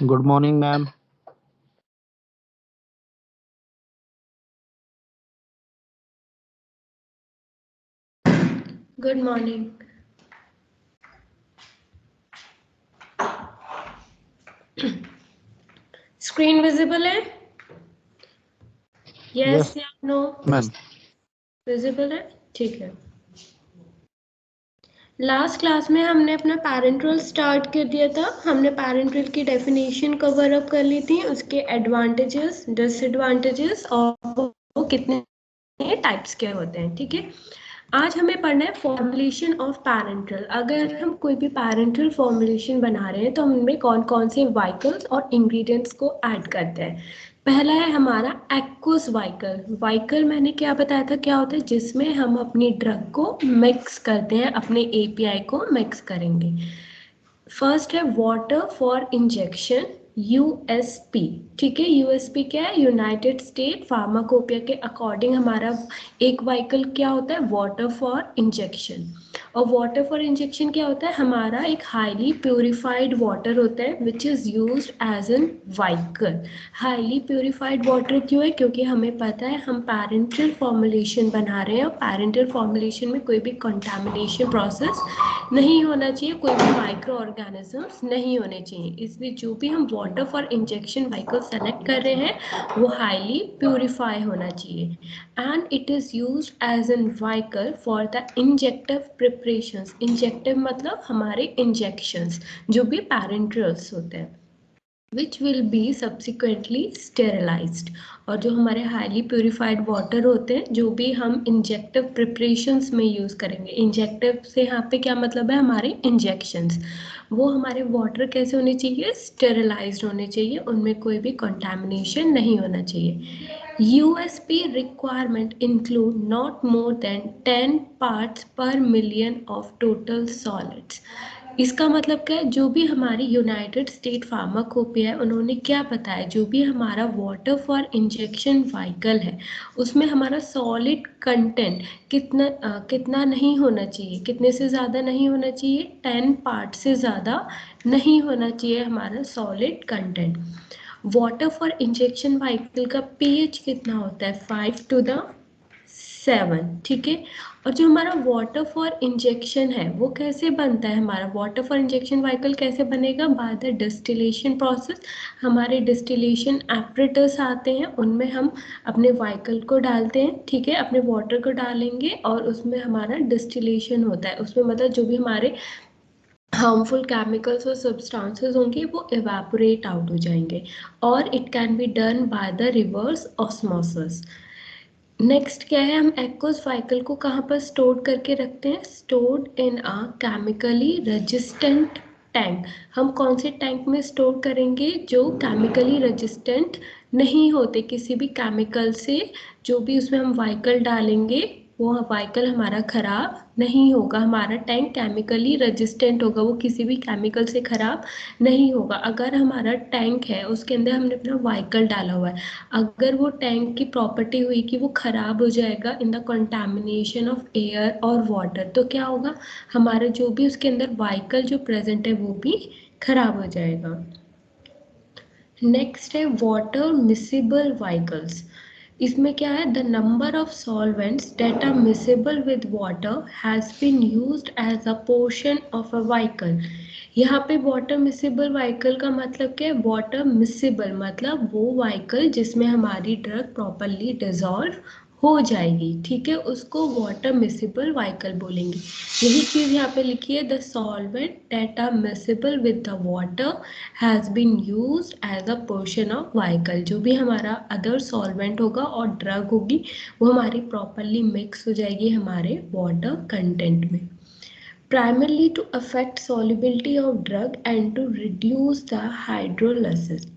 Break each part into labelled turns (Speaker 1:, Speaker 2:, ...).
Speaker 1: Good morning, ma'am.
Speaker 2: Good morning. Screen visible है? Yes या no?
Speaker 1: Ma'am
Speaker 2: visible है, ठीक है। लास्ट क्लास में हमने अपना पेरेंट रोल स्टार्ट कर दिया था। हमने पेरेंट रोल की डेफिनेशन कवर अप कर ली थी, उसके एडवांटेजेस, डिसएडवांटेजेस और वो कितने टाइप्स के होते हैं, ठीक है। आज हमें पढ़ना है फॉर्मुलेशन ऑफ पैरेंटल। अगर हम कोई भी पैरेंटल फॉर्मुलेशन बना रहे हैं तो हम उनमें कौन कौन से वाइकल्स और इंग्रेडिएंट्स को ऐड करते हैं। पहला है हमारा एक्वस वाइकल। वाइकल मैंने क्या बताया था, क्या होता है, जिसमें हम अपनी ड्रग को मिक्स करते हैं, अपने एपीआई को मिक्स करेंगे। फर्स्ट है वाटर फॉर इंजेक्शन, यूएसपी, ठीक है। यूएसपी क्या है, यूनाइटेड स्टेट फार्माकोपिया के अकॉर्डिंग हमारा एक वाइकल क्या होता है, वाटर फॉर इंजेक्शन। और वाटर फॉर इंजेक्शन क्या होता है, हमारा एक हाईली प्योरीफाइड वाटर होता है which is used as an vehicle. Highly purified water क्यों है, क्योंकि हमें पता है हम पैरेंटल फॉर्मुलेशन बना रहे हैं और पैरेंटल फॉर्मुलेशन में कोई भी कंटामिनेशन प्रोसेस नहीं होना चाहिए, कोई भी माइक्रो ऑर्गेनिजम्स नहीं होने चाहिए। इसलिए जो भी हम water for injection vehicle select कर रहे हैं वो हाईली प्योरीफाई होना चाहिए। And it is use as an vehicle for the injective preparations. Injective मतलब हमारे इंजेक्शंस जो भी पैरेंटल्स होते हैं, which will be subsequently sterilized। और जो हमारे हाईली प्योरीफाइड वाटर होते हैं जो भी हम इंजेक्टिव प्रिपरेशंस में यूज़ करेंगे, इंजेक्टिव से यहाँ पे क्या मतलब है, हमारे इंजेक्शंस, वो हमारे वाटर कैसे होने चाहिए, स्टेरिलाइज्ड होने चाहिए, उनमें कोई भी कंटामिनेशन नहीं होना चाहिए। USP requirement include not more than 10 parts पर मिलियन ऑफ टोटल सॉलिड्स। इसका मतलब क्या है, जो भी हमारी यूनाइटेड स्टेट फार्माकोपिया है उन्होंने क्या बताया, जो भी हमारा वाटर फॉर इंजेक्शन वाइकल है उसमें हमारा सॉलिड कंटेंट कितना नहीं होना चाहिए, कितने से ज़्यादा नहीं होना चाहिए, 10 पार्ट से ज़्यादा नहीं होना चाहिए हमारा solid content. Water for injection vehicle का पीएच कितना होता है, 5 to the 7, ठीक है। और जो हमारा वाटर फॉर इंजेक्शन है वो कैसे बनता है, हमारा वाटर फॉर इंजेक्शन वाइकल कैसे बनेगा, बाय द डिस्टिलेशन प्रोसेस। हमारे डिस्टिलेशन एपरेटस आते हैं, उनमें हम अपने वाइकल को डालते हैं, ठीक है, अपने वाटर को डालेंगे और उसमें हमारा डिस्टिलेशन होता है। उसमें मतलब जो भी हमारे हार्मफुल केमिकल्स और सब्सटेंसेस होंगे वो इवेपोरेट आउट हो जाएंगे। और it can be done by the reverse osmosis. Next क्या है, हम एक्वस वाइकल को कहाँ पर स्टोर करके रखते हैं, stored in a chemically resistant tank. हम कौन से टैंक में स्टोर करेंगे, जो केमिकली रेजिस्टेंट नहीं होते किसी भी केमिकल से। जो भी उसमें हम वाइकल डालेंगे वो वाइकल हमारा खराब नहीं होगा, हमारा टैंक केमिकली रेजिस्टेंट होगा, वो किसी भी केमिकल से खराब नहीं होगा। अगर हमारा टैंक है उसके अंदर हमने अपना वाइकल डाला हुआ है, अगर वो टैंक की प्रॉपर्टी हुई कि वो खराब हो जाएगा in the contamination of air और वाटर, तो क्या होगा, हमारा जो भी उसके अंदर वाइकल जो प्रेजेंट है वो भी खराब हो जाएगा। नेक्स्ट है वाटर मिसिबल वाइकल्स। इसमें क्या है, the number of solvents that are miscible with water has been used as a portion of a vehicle. यहाँ पे वाटर मिसेबल वाइकल का मतलब क्या है, वाटर मिसेबल मतलब वो वाइकल जिसमें हमारी ड्रग प्रॉपरली डिजॉल्व हो जाएगी, ठीक है, उसको वाटर मिसेबल वाइकल बोलेंगे। यही चीज़ यहाँ पे लिखी है, the solvent that are miscible with the water has been used as a portion of vehicle. जो भी हमारा अदर सॉल्वेंट होगा और ड्रग होगी वो हमारी प्रॉपरली मिक्स हो जाएगी हमारे वाटर कंटेंट में। Primarily to affect solubility of drug and to reduce the hydrolysis।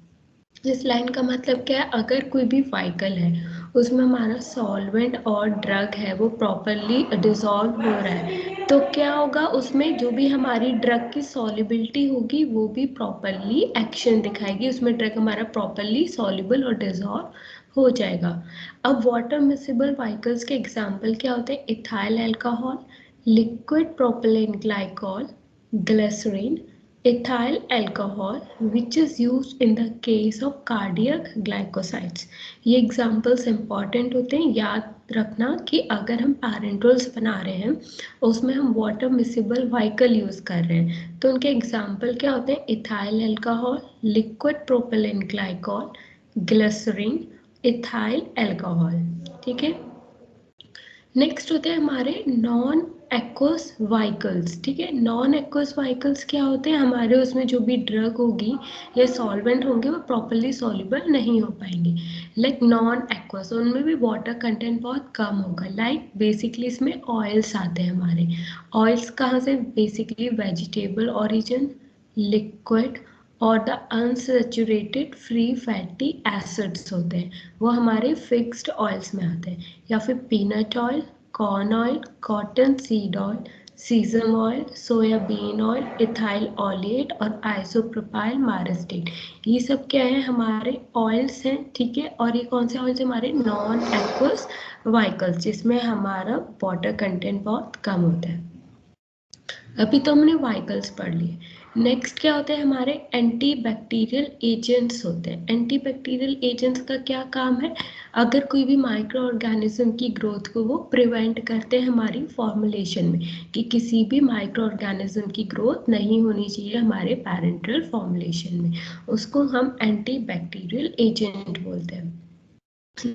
Speaker 2: इस लाइन का मतलब क्या है, अगर कोई भी वाइकल है उसमें हमारा सॉल्वेंट और ड्रग है वो प्रॉपरली डिसॉल्व हो रहा है तो क्या होगा, उसमें जो भी हमारी ड्रग की सॉल्युबिलिटी होगी वो भी प्रॉपरली एक्शन दिखाएगी, उसमें ड्रग हमारा प्रॉपरली सॉल्युबल और डिजॉल्व हो जाएगा। अब वाटर मिसिबल व्हीकल्स के एग्जाम्पल क्या होते हैं? Ethyl alcohol, liquid propylene glycol, glycerin, ethyl alcohol which is used in the case of cardiac glycosides। ये एग्जाम्पल्स इंपॉर्टेंट होते हैं, याद रखना कि अगर हम पैरेंट्रल्स बना रहे हैं उसमें हम वाटर मिसिबल व्हीकल यूज कर रहे हैं तो उनके एग्जाम्पल क्या होते हैं? Ethyl alcohol, liquid propylene glycol, glycerin, ethyl alcohol. ठीक है। नेक्स्ट होते हैं हमारे नॉन एक्वस व्हीकल्स। ठीक है, नॉन एक्वस व्हीकल्स क्या होते हैं? हमारे उसमें जो भी ड्रग होगी या सॉल्वेंट होंगे वो प्रॉपरली सॉल्युबल नहीं हो पाएंगे। लाइक नॉन एक्वस, उनमें भी वाटर कंटेंट बहुत कम होगा। लाइक बेसिकली इसमें ऑयल्स आते हैं हमारे। ऑयल्स कहाँ से? बेसिकली वेजिटेबल ऑरिजिन, लिक्विड और the unsaturated free fatty acids होते हैं, वो हमारे फिक्स्ड ऑयल्स में आते हैं। या फिर peanut oil, corn oil, cotton seed oil, sesame oil, soyabean oil, ethyl oleate और आइसोप्रोपाइल माइरेस्टेट, ये सब क्या है? हमारे ऑयल्स हैं। ठीक है, और ये कौन से ऑयल्स? हमारे नॉन एक्वस व्हीकल्स जिसमें हमारा वाटर कंटेंट बहुत कम होता है। अभी तो हमने व्हीकल्स पढ़ लिए। नेक्स्ट क्या होता है? हमारे एंटी बैक्टीरियल एजेंट्स होते हैं। एंटी बैक्टीरियल एजेंट्स का क्या काम है? अगर कोई भी माइक्रो ऑर्गेनिज्म की ग्रोथ को वो प्रिवेंट करते हैं हमारी फॉर्मुलेशन में, कि किसी भी माइक्रो ऑर्गेनिज्म की ग्रोथ नहीं होनी चाहिए हमारे पैरेंटल फॉर्मुलेशन में, उसको हम एंटी बैक्टीरियल एजेंट बोलते हैं।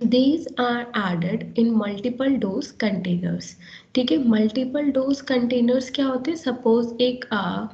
Speaker 2: These are added in multiple dose containers। ठीक है, मल्टीपल डोज कंटेनर्स क्या होते हैं? सपोज एक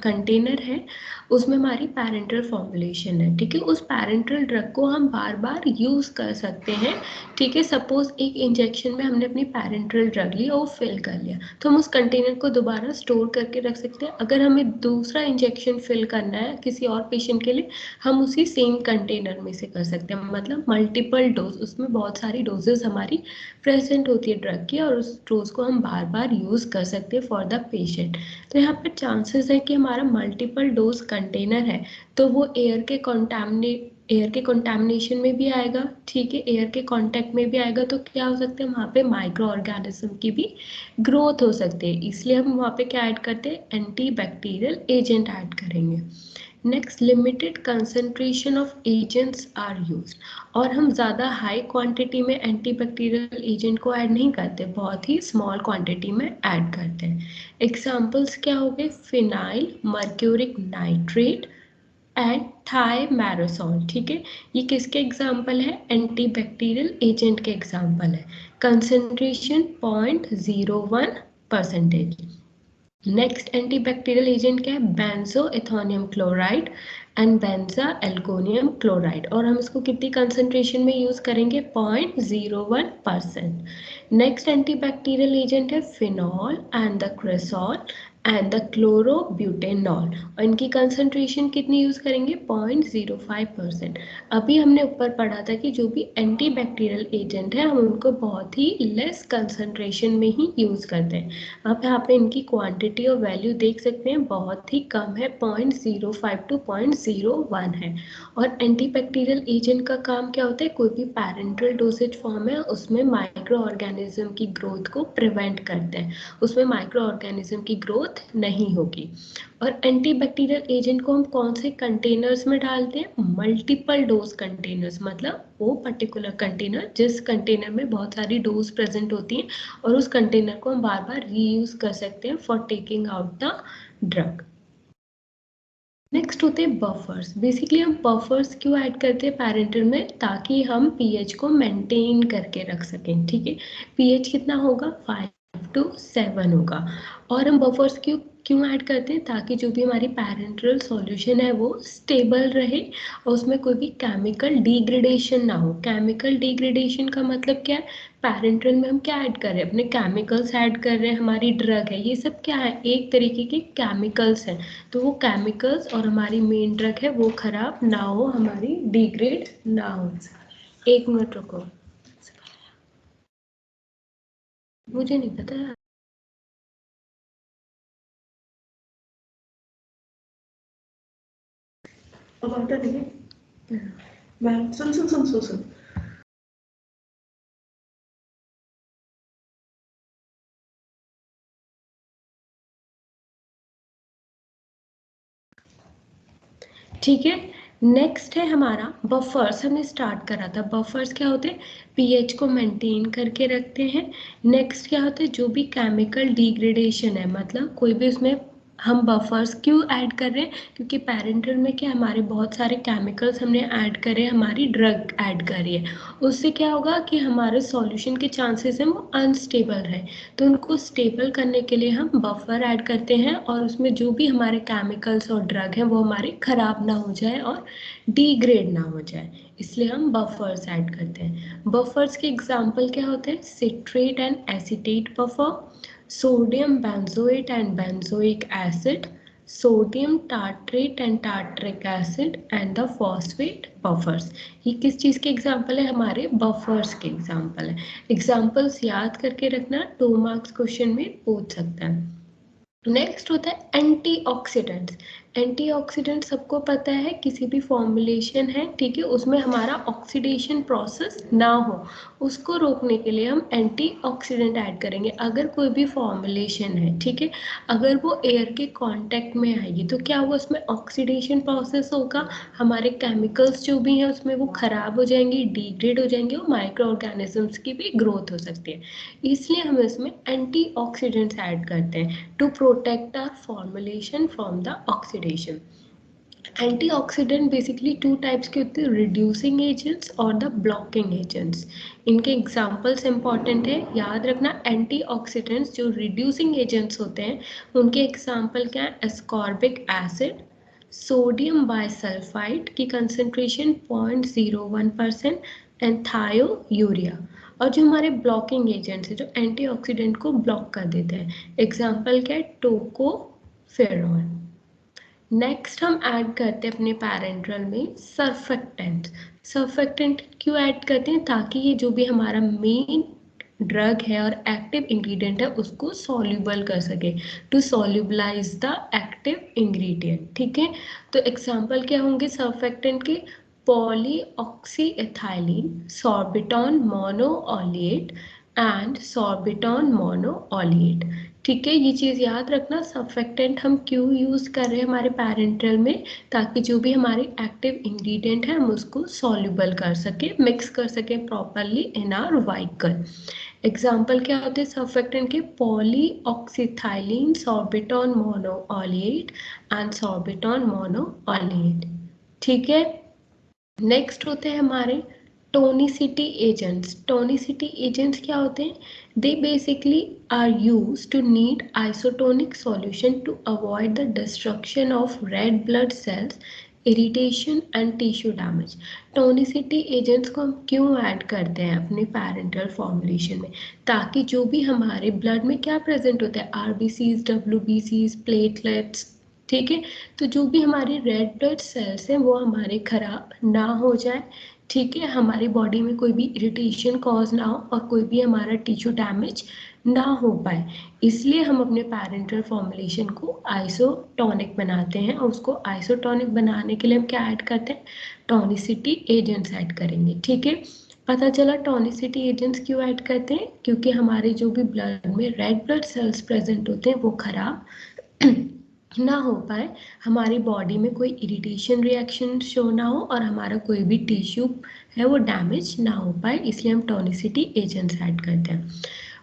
Speaker 2: कंटेनर है, उसमें हमारी पैरेंटल फॉर्मुलेशन है। ठीक है, उस पैरेंटल ड्रग को हम बार बार यूज कर सकते हैं। ठीक है, सपोज एक इंजेक्शन में हमने अपनी पैरेंटल ड्रग ली और फिल कर लिया, तो हम उस कंटेनर को दोबारा स्टोर करके रख सकते हैं। अगर हमें दूसरा इंजेक्शन फिल करना है किसी और पेशेंट के लिए, हम उसी सेम कंटेनर में से कर सकते हैं। मतलब मल्टीपल डोज, उसमें बहुत सारी डोजेस हमारी प्रेजेंट होती है ड्रग की, और उस डोज को हम बार बार यूज़ कर सकते हैं फॉर द पेशेंट। तो यहाँ पर चांसेस है कि हमारा मल्टीपल डोज कंटेनर है तो वो एयर के कंटामिनेशन में भी आएगा। ठीक है, एयर के कांटेक्ट में भी आएगा, तो क्या हो सकता है? वहाँ पे माइक्रो ऑर्गेनिज्म की भी ग्रोथ हो सकती है, इसलिए हम वहाँ पे क्या ऐड करते हैं? एंटी बैक्टीरियल एजेंट ऐड करेंगे। Next, limited concentration of agents are used. और हम ज़्यादा हाई क्वांटिटी में एंटीबैक्टीरियल एजेंट को ऐड नहीं करते, बहुत ही स्मॉल क्वांटिटी में ऐड करते हैं। एग्जांपल्स क्या हो गए? Phenyl mercuric nitrate and thiomersal. ठीक है, ये किसके एग्जाम्पल है? एंटीबैक्टीरियल एजेंट के एग्जाम्पल है। कंसंट्रेशन 0.01%। नेक्स्ट एंटीबैक्टीरियल एजेंट क्या है? Benzethonium chloride and benzalkonium chloride, और हम इसको कितनी कंसंट्रेशन में यूज करेंगे? 0.01%। नेक्स्ट एंटीबैक्टीरियल एजेंट है phenol and the cresol and the chlorobutanol, और इनकी कंसंट्रेशन कितनी यूज करेंगे? 0.05%। अभी हमने ऊपर पढ़ा था कि जो भी एंटीबैक्टीरियल एजेंट है हम उनको बहुत ही लेस कंसंट्रेशन में ही यूज करते हैं। आप यहाँ पे इनकी क्वांटिटी और वैल्यू देख सकते हैं, बहुत ही कम है, 0.05 टू 0.01 है। और एंटीबैक्टीरियल एजेंट का काम क्या होता है? कोई भी पैरेंटल डोसेज फॉर्म है उसमें माइक्रो ऑर्गेनिज्म की ग्रोथ को प्रिवेंट करते हैं, उसमें माइक्रो ऑर्गेनिज्म की ग्रोथ नहीं होगी। और एंटीबैक्टीरियल एजेंट को हम कौन से कंटेनर्स में डालते हैं? मल्टीपल डोज कंटेनर्स, मतलब वो पर्टिकुलर कंटेनर जिस कंटेनर में बहुत सारी डोज प्रेजेंट होती हैं, और उस कंटेनर को हम बार बार रीयूज कर सकते हैं for taking out the drug. Next होते हैं बफर्स। बेसिकली हम बफर्स क्यों ऐड करते हैं पैरेंटल में? ताकि हम पीएच को मेंटेन करके रख सकें। ठीक है, पीएच कितना होगा? 5 to 7 होगा। और हम बफर्स क्यों ऐड करते हैं? ताकि जो भी हमारी पैरेंटल सॉल्यूशन है वो स्टेबल रहे और उसमें कोई भी केमिकल डिग्रेडेशन ना हो। केमिकल डिग्रेडेशन का मतलब क्या है? पैरेंटल में हम क्या ऐड कर रहे हैं? अपने केमिकल्स ऐड कर रहे हैं, हमारी ड्रग है, ये सब क्या है? एक तरीके के केमिकल्स हैं। तो वो केमिकल्स और हमारी मेन ड्रग है वो खराब ना हो, हमारी डिग्रेड ना हो। एक मिनट रुको, मुझे नहीं पता।
Speaker 1: अब आता नहीं है मैं सुन सुन सुन सुन सुन
Speaker 2: ठीक है। नेक्स्ट है हमारा बफर्स, हमने स्टार्ट करा था। बफर्स क्या होते हैं? पीएच को मेंटेन करके रखते हैं। नेक्स्ट क्या होता है? जो भी केमिकल डिग्रेडेशन है, मतलब कोई भी उसमें हम बफर्स क्यों ऐड कर रहे हैं? क्योंकि पैरेंटल में क्या हमारे बहुत सारे केमिकल्स हमने ऐड करे, हमारी ड्रग ऐड करी है, उससे क्या होगा कि हमारे सॉल्यूशन के चांसेस हैं वो अनस्टेबल रहे, तो उनको स्टेबल करने के लिए हम बफर ऐड करते हैं, और उसमें जो भी हमारे केमिकल्स और ड्रग हैं वो हमारे खराब ना हो जाए और डिग्रेड ना हो जाए, इसलिए हम बफर्स ऐड करते हैं। बफर्स के एग्जाम्पल क्या होते हैं? Citrate and acetate buffer, sodium benzoate and benzoic acid, sodium tartrate and tartaric acid and the phosphate buffers. ये किस चीज़ के एग्जाम्पल है? हमारे बफर्स के एग्जाम्पल है। एग्जाम्पल्स याद करके रखना, 2 मार्क्स क्वेश्चन में पूछ सकता है। नेक्स्ट होता है एंटीऑक्सीडेंट्स। एंटीऑक्सीडेंट सबको पता है, किसी भी फॉर्मुलेशन है, ठीक है, उसमें हमारा ऑक्सीडेशन प्रोसेस ना हो, उसको रोकने के लिए हम एंटीऑक्सीडेंट ऐड करेंगे। अगर कोई भी फॉर्मुलेशन है, ठीक है, अगर वो एयर के कांटेक्ट में आएगी तो क्या हुआ? उसमें ऑक्सीडेशन प्रोसेस होगा, हमारे केमिकल्स जो भी हैं उसमें वो खराब हो जाएंगे, डिग्रेड हो जाएंगे, और माइक्रो ऑर्गेनिजम्स की भी ग्रोथ हो सकती है, इसलिए हम इसमें एंटीऑक्सीडेंट्स ऐड करते हैं to protect our formulation from the oxidation. Antioxidant basically 2 types के होते हैं, रिड्यूसिंग एजेंट्स और द ब्लॉकिंग एजेंट्स। इनके एग्जांपल्स इंपॉर्टेंट है, याद रखना। एंटीऑक्सीडेंट्स जो रिड्यूसिंग एजेंट्स होते हैं उनके एग्जांपल क्या है? एस्कॉर्बिक एसिड, सोडियम बाइसल्फाइड की कंसेंट्रेशन 0.01%, एंड थायोयूरिया। और जो हमारे ब्लॉकिंग एजेंट्स है जो एंटीऑक्सीडेंट को ब्लॉक कर देते हैं, एग्जांपल क्या है? टोकोफेरॉल। नेक्स्ट हम ऐड करते हैं अपने पैरेंट्रल में सर्फेक्टेंट। सर्फेक्टेंट क्यों ऐड करते हैं? ताकि ये जो भी हमारा मेन ड्रग है और एक्टिव इंग्रेडिएंट है उसको सॉल्युबल कर सके, टू सॉल्युबलाइज द एक्टिव इंग्रेडिएंट, ठीक है। तो एग्जांपल क्या होंगे सर्फेक्टेंट के? पॉलीऑक्सीएथाइलिन, सॉर्बिटॉन मोनोऑलिएट एंड सॉर्बिटॉन मोनोऑलिएट। ठीक है, ये चीज़ याद रखना, सर्फेक्टेंट हम क्यों यूज़ कर रहे हैं हमारे पैरेंटल में? ताकि जो भी हमारे एक्टिव इंग्रेडिएंट है हम उसको सॉल्युबल कर सके, मिक्स कर सके properly in our vehicle. Example क्या होते हैं सर्फेक्टेंट के? पॉलीऑक्सीथाइलिन, सॉर्बिटॉन मोनोऑलिएट एंड सॉर्बिटॉन मोनोऑलिएट, ठीक है। नेक्स्ट होते हैं हमारे टोनिसिटी एजेंट्स। टोनिसिटी एजेंट्स क्या होते हैं? They basically are use to need isotonic solution to avoid the destruction of red blood cells, irritation and tissue damage. Tonicity agents को हम क्यों ऐड करते हैं अपने पैरेंटल फॉर्मुलेशन में? ताकि जो भी हमारे ब्लड में क्या प्रेजेंट होता है, आरबीसीज, डब्ल्यूबीसीज, प्लेटलेट्स, ठीक है, तो जो भी हमारे रेड ब्लड सेल्स हैं वो हमारे खराब ना हो जाए, ठीक है, हमारी बॉडी में कोई भी इरिटेशन कॉज ना हो और कोई भी हमारा टिश्यू डैमेज ना हो पाए, इसलिए हम अपने पैरेंटल फॉर्मुलेशन को आइसोटोनिक बनाते हैं। और उसको आइसोटोनिक बनाने के लिए हम क्या ऐड करते हैं? टोनिसिटी एजेंट्स ऐड करेंगे, ठीक है। पता चला टोनिसिटी एजेंट्स क्यों ऐड करते हैं? क्योंकि हमारे जो भी ब्लड में रेड ब्लड सेल्स प्रेजेंट होते हैं वो खराब ना हो पाए, हमारी बॉडी में कोई इरिटेशन रिएक्शन शो ना हो और हमारा कोई भी टिश्यू है वो डैमेज ना हो पाए, इसलिए हम टोनिसिटी एजेंट्स ऐड करते हैं।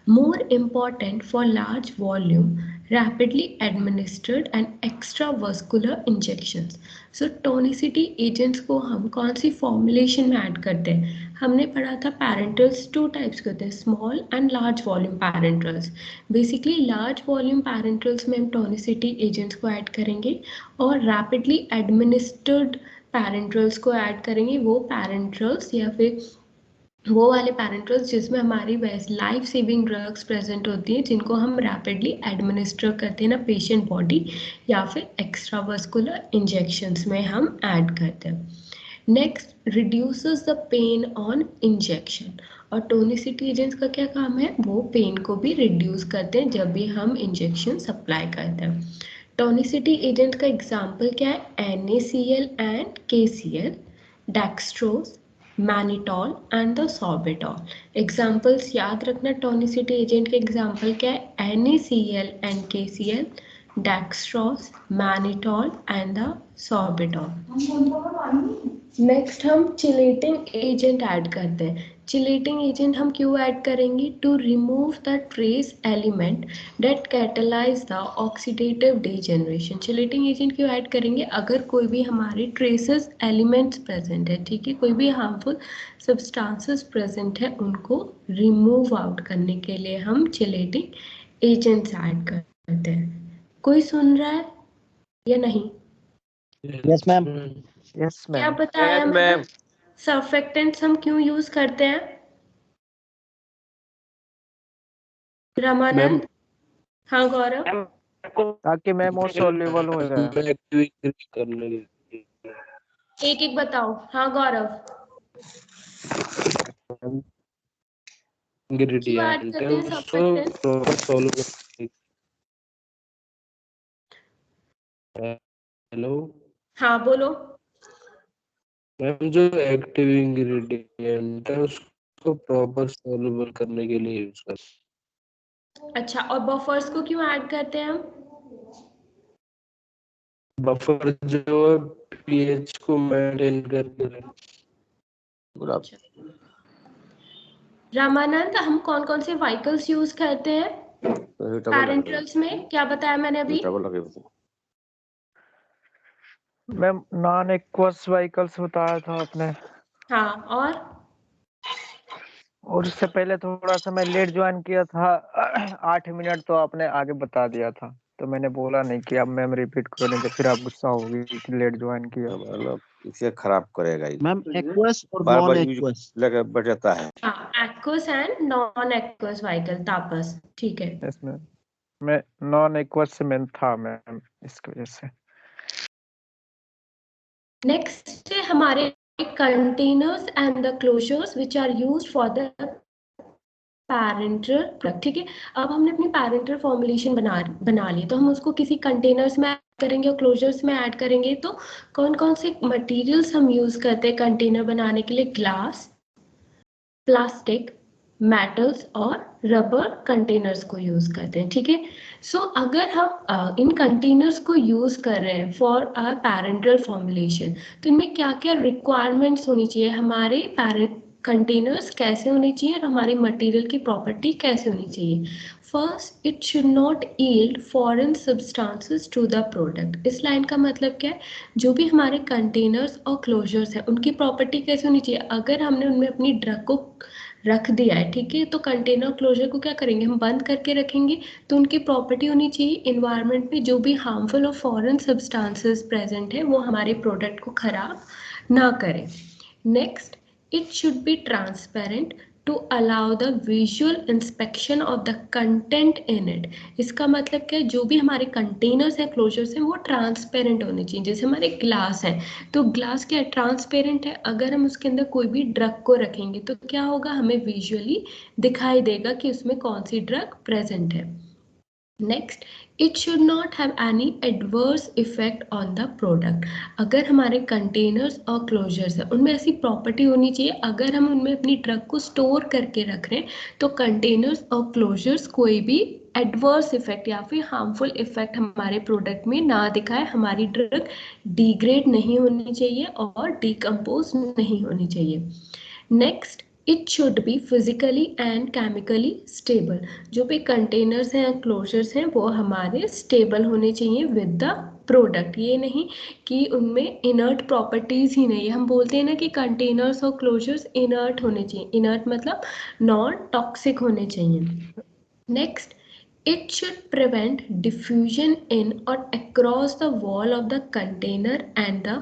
Speaker 2: More important for large volume rapidly administered and extravascular injections. So tonicity agents को हम कौन सी फॉर्मुलेशन में ऐड करते हैं? हमने पढ़ा था पैरेंटल्स 2 टाइप्स के होते हैं, small and large volume parenterals. Basically large volume parenterals में हम टोनिसिटी एजेंट्स को ऐड करेंगे, और रैपिडली एडमिनिस्टर्ड पैरेंटल्स को ऐड करेंगे, वो पैरेंटल्स या फिर वो वाले पैरेंटल्स जिसमें हमारी लाइफ सेविंग ड्रग्स प्रेजेंट होती हैं, जिनको हम रैपिडली एडमिनिस्टर करते हैं ना पेशेंट बॉडी, या फिर एक्स्ट्रावास्कुलर इंजेक्शंस में हम ऐड करते हैं। Next, reduces the pain on injection. और टोनिसिटी एजेंट्स का क्या काम है? वो पेन को भी रिड्यूस करते हैं जब भी हम इंजेक्शन अप्लाई करते हैं। टॉनिसिटी एजेंट का एग्जाम्पल क्या है? NaCl and KCl, dextrose, mannitol and the sorbitol. Examples याद रखना, टॉनिसिटी एजेंट के एग्जाम्पल क्या है? NaCl and KCl, dextrose, mannitol and the sorbitol. Next हम चिलेटिंग एजेंट ऐड करते हैं। चिलेटिंग एजेंट हम क्यों ऐड करेंगे? To remove the trace element that catalyse the oxidative degeneration. Chelating agent क्यों ऐड करेंगे? अगर कोई भी हमारे ट्रेसेस एलिमेंट्स प्रेजेंट है, ठीक है, कोई भी हार्मफुल सब्सटेंसेस प्रेजेंट है, उनको रिमूव आउट करने के लिए हम चिलेटिंग एजेंट्स ऐड करते हैं। कोई सुन रहा है या नहीं?
Speaker 3: Yes ma'am.
Speaker 4: यस
Speaker 2: क्या
Speaker 4: मैम।
Speaker 2: बताया मैंने? सर्फेक्टेंट्स हम क्यों यूज करते हैं? रामानंद? हाँ गौरव?
Speaker 4: ताकि मैम वो सॉल्युबल हो जाए।
Speaker 2: एक एक बताओ। हाँ गौरव? क्यों ऐड करते हैं सर्फेक्टेंट?
Speaker 5: हेलो
Speaker 2: हाँ बोलो।
Speaker 5: मैम, जो एक्टिव इंग्रेडिएंट है उसको प्रॉपर सॉल्युबल करने के लिए यूज करते
Speaker 2: अच्छा, और बफर्स को क्यों ऐड करते हैं हम?
Speaker 5: बफर जो है पीएच को मेंटेन करके
Speaker 2: अच्छा। रामानंद, हम कौन कौन से व्हीकल्स यूज करते हैं पैरेंट्रल्स में? क्या बताया मैंने अभी?
Speaker 4: मैम नॉन एक्वस व्हीकल्स बताया था आपने।
Speaker 2: हाँ,
Speaker 4: और इससे पहले थोड़ा सा मैं लेट ज्वाइन किया था 8 मिनट, तो आपने आगे बता दिया था, तो मैंने बोला नहीं कि अब मैम रिपीट करो, नहीं तो फिर आप गुस्सा होगी कि लेट ज्वाइन किया।
Speaker 3: मतलब इसे खराब करेगा ही।
Speaker 1: मैम एक्वस और
Speaker 3: बार
Speaker 1: नॉन
Speaker 3: बार
Speaker 1: एक्वस
Speaker 3: लगा बढ़ जाता है।
Speaker 2: हाँ, aqueous and non aqueous vehicle, Tapas, ठीक है।
Speaker 4: यस मैम, मैं नॉन एक्वस से मैं था मैम, इसकी वजह से।
Speaker 2: नेक्स्ट है हमारे containers and the closures which are used for the parenteral product, ठीक है। अब हमने अपनी पैरेंटल फॉर्मुलेशन बना ली, तो हम उसको किसी कंटेनर्स में ऐड करेंगे और क्लोजर्स में ऐड करेंगे। तो कौन कौन से मटेरियल्स हम यूज करते हैं कंटेनर बनाने के लिए? ग्लास, प्लास्टिक, मेटल्स और रबर कंटेनर्स को यूज करते हैं, ठीक है। सो अगर हम इन कंटेनर्स को यूज कर रहे हैं फॉर अ पैरेंटल फॉर्मुलेशन, तो इनमें क्या क्या रिक्वायरमेंट्स होनी चाहिए? हमारे पैरेंट कंटेनर्स कैसे होने चाहिए और हमारे मटेरियल की प्रॉपर्टी कैसे होनी चाहिए? First, it should not yield foreign substances to the product. इस लाइन का मतलब क्या है? जो भी हमारे कंटेनर्स और क्लोजर्स हैं, उनकी प्रॉपर्टी कैसे होनी चाहिए? अगर हमने उनमें अपनी ड्रग को रख दिया है, ठीक है, तो कंटेनर क्लोजर को क्या करेंगे? हम बंद करके रखेंगे। तो उनकी प्रॉपर्टी होनी चाहिए इन्वायरमेंट में जो भी हार्मफुल और फॉरेन सब्सटेंसेस प्रेजेंट है वो हमारे प्रोडक्ट को खराब ना करें। Next, it should be transparent to allow the visual inspection of the content in it। इसका मतलब क्या है? जो भी हमारे कंटेनर्स हैं, क्लोजर्स हैं, वो ट्रांसपेरेंट होने चाहिए। जैसे हमारे ग्लास है, तो ग्लास क्या है? ट्रांसपेरेंट है। अगर हम उसके अंदर कोई भी ड्रग को रखेंगे तो क्या होगा? हमें विजुअली दिखाई देगा कि उसमें कौन सी ड्रग प्रेजेंट है। Next, it should not have any adverse effect on the product. अगर हमारे कंटेनर्स और क्लोजर्स है, उनमें ऐसी प्रॉपर्टी होनी चाहिए, अगर हम उनमें अपनी ड्रग को स्टोर करके रख रहे हैं तो कंटेनर्स और क्लोजर्स कोई भी एडवर्स इफेक्ट या फिर हार्मफुल इफेक्ट हमारे प्रोडक्ट में ना दिखाए। हमारी ड्रग डिग्रेड नहीं होनी चाहिए और डिकम्पोज नहीं होनी चाहिए। Next, it should be physically and chemically stable. जो भी कंटेनर्स हैं, क्लोजर्स हैं, वो हमारे स्टेबल होने चाहिए विद द प्रोडक्ट। ये नहीं कि उनमें इनर्ट प्रॉपर्टीज ही नहीं है। हम बोलते हैं ना कि कंटेनर्स और क्लोजर्स इनर्ट होने चाहिए। इनर्ट मतलब नॉन टॉक्सिक होने चाहिए। Next, it should prevent diffusion in or across the wall of the container and the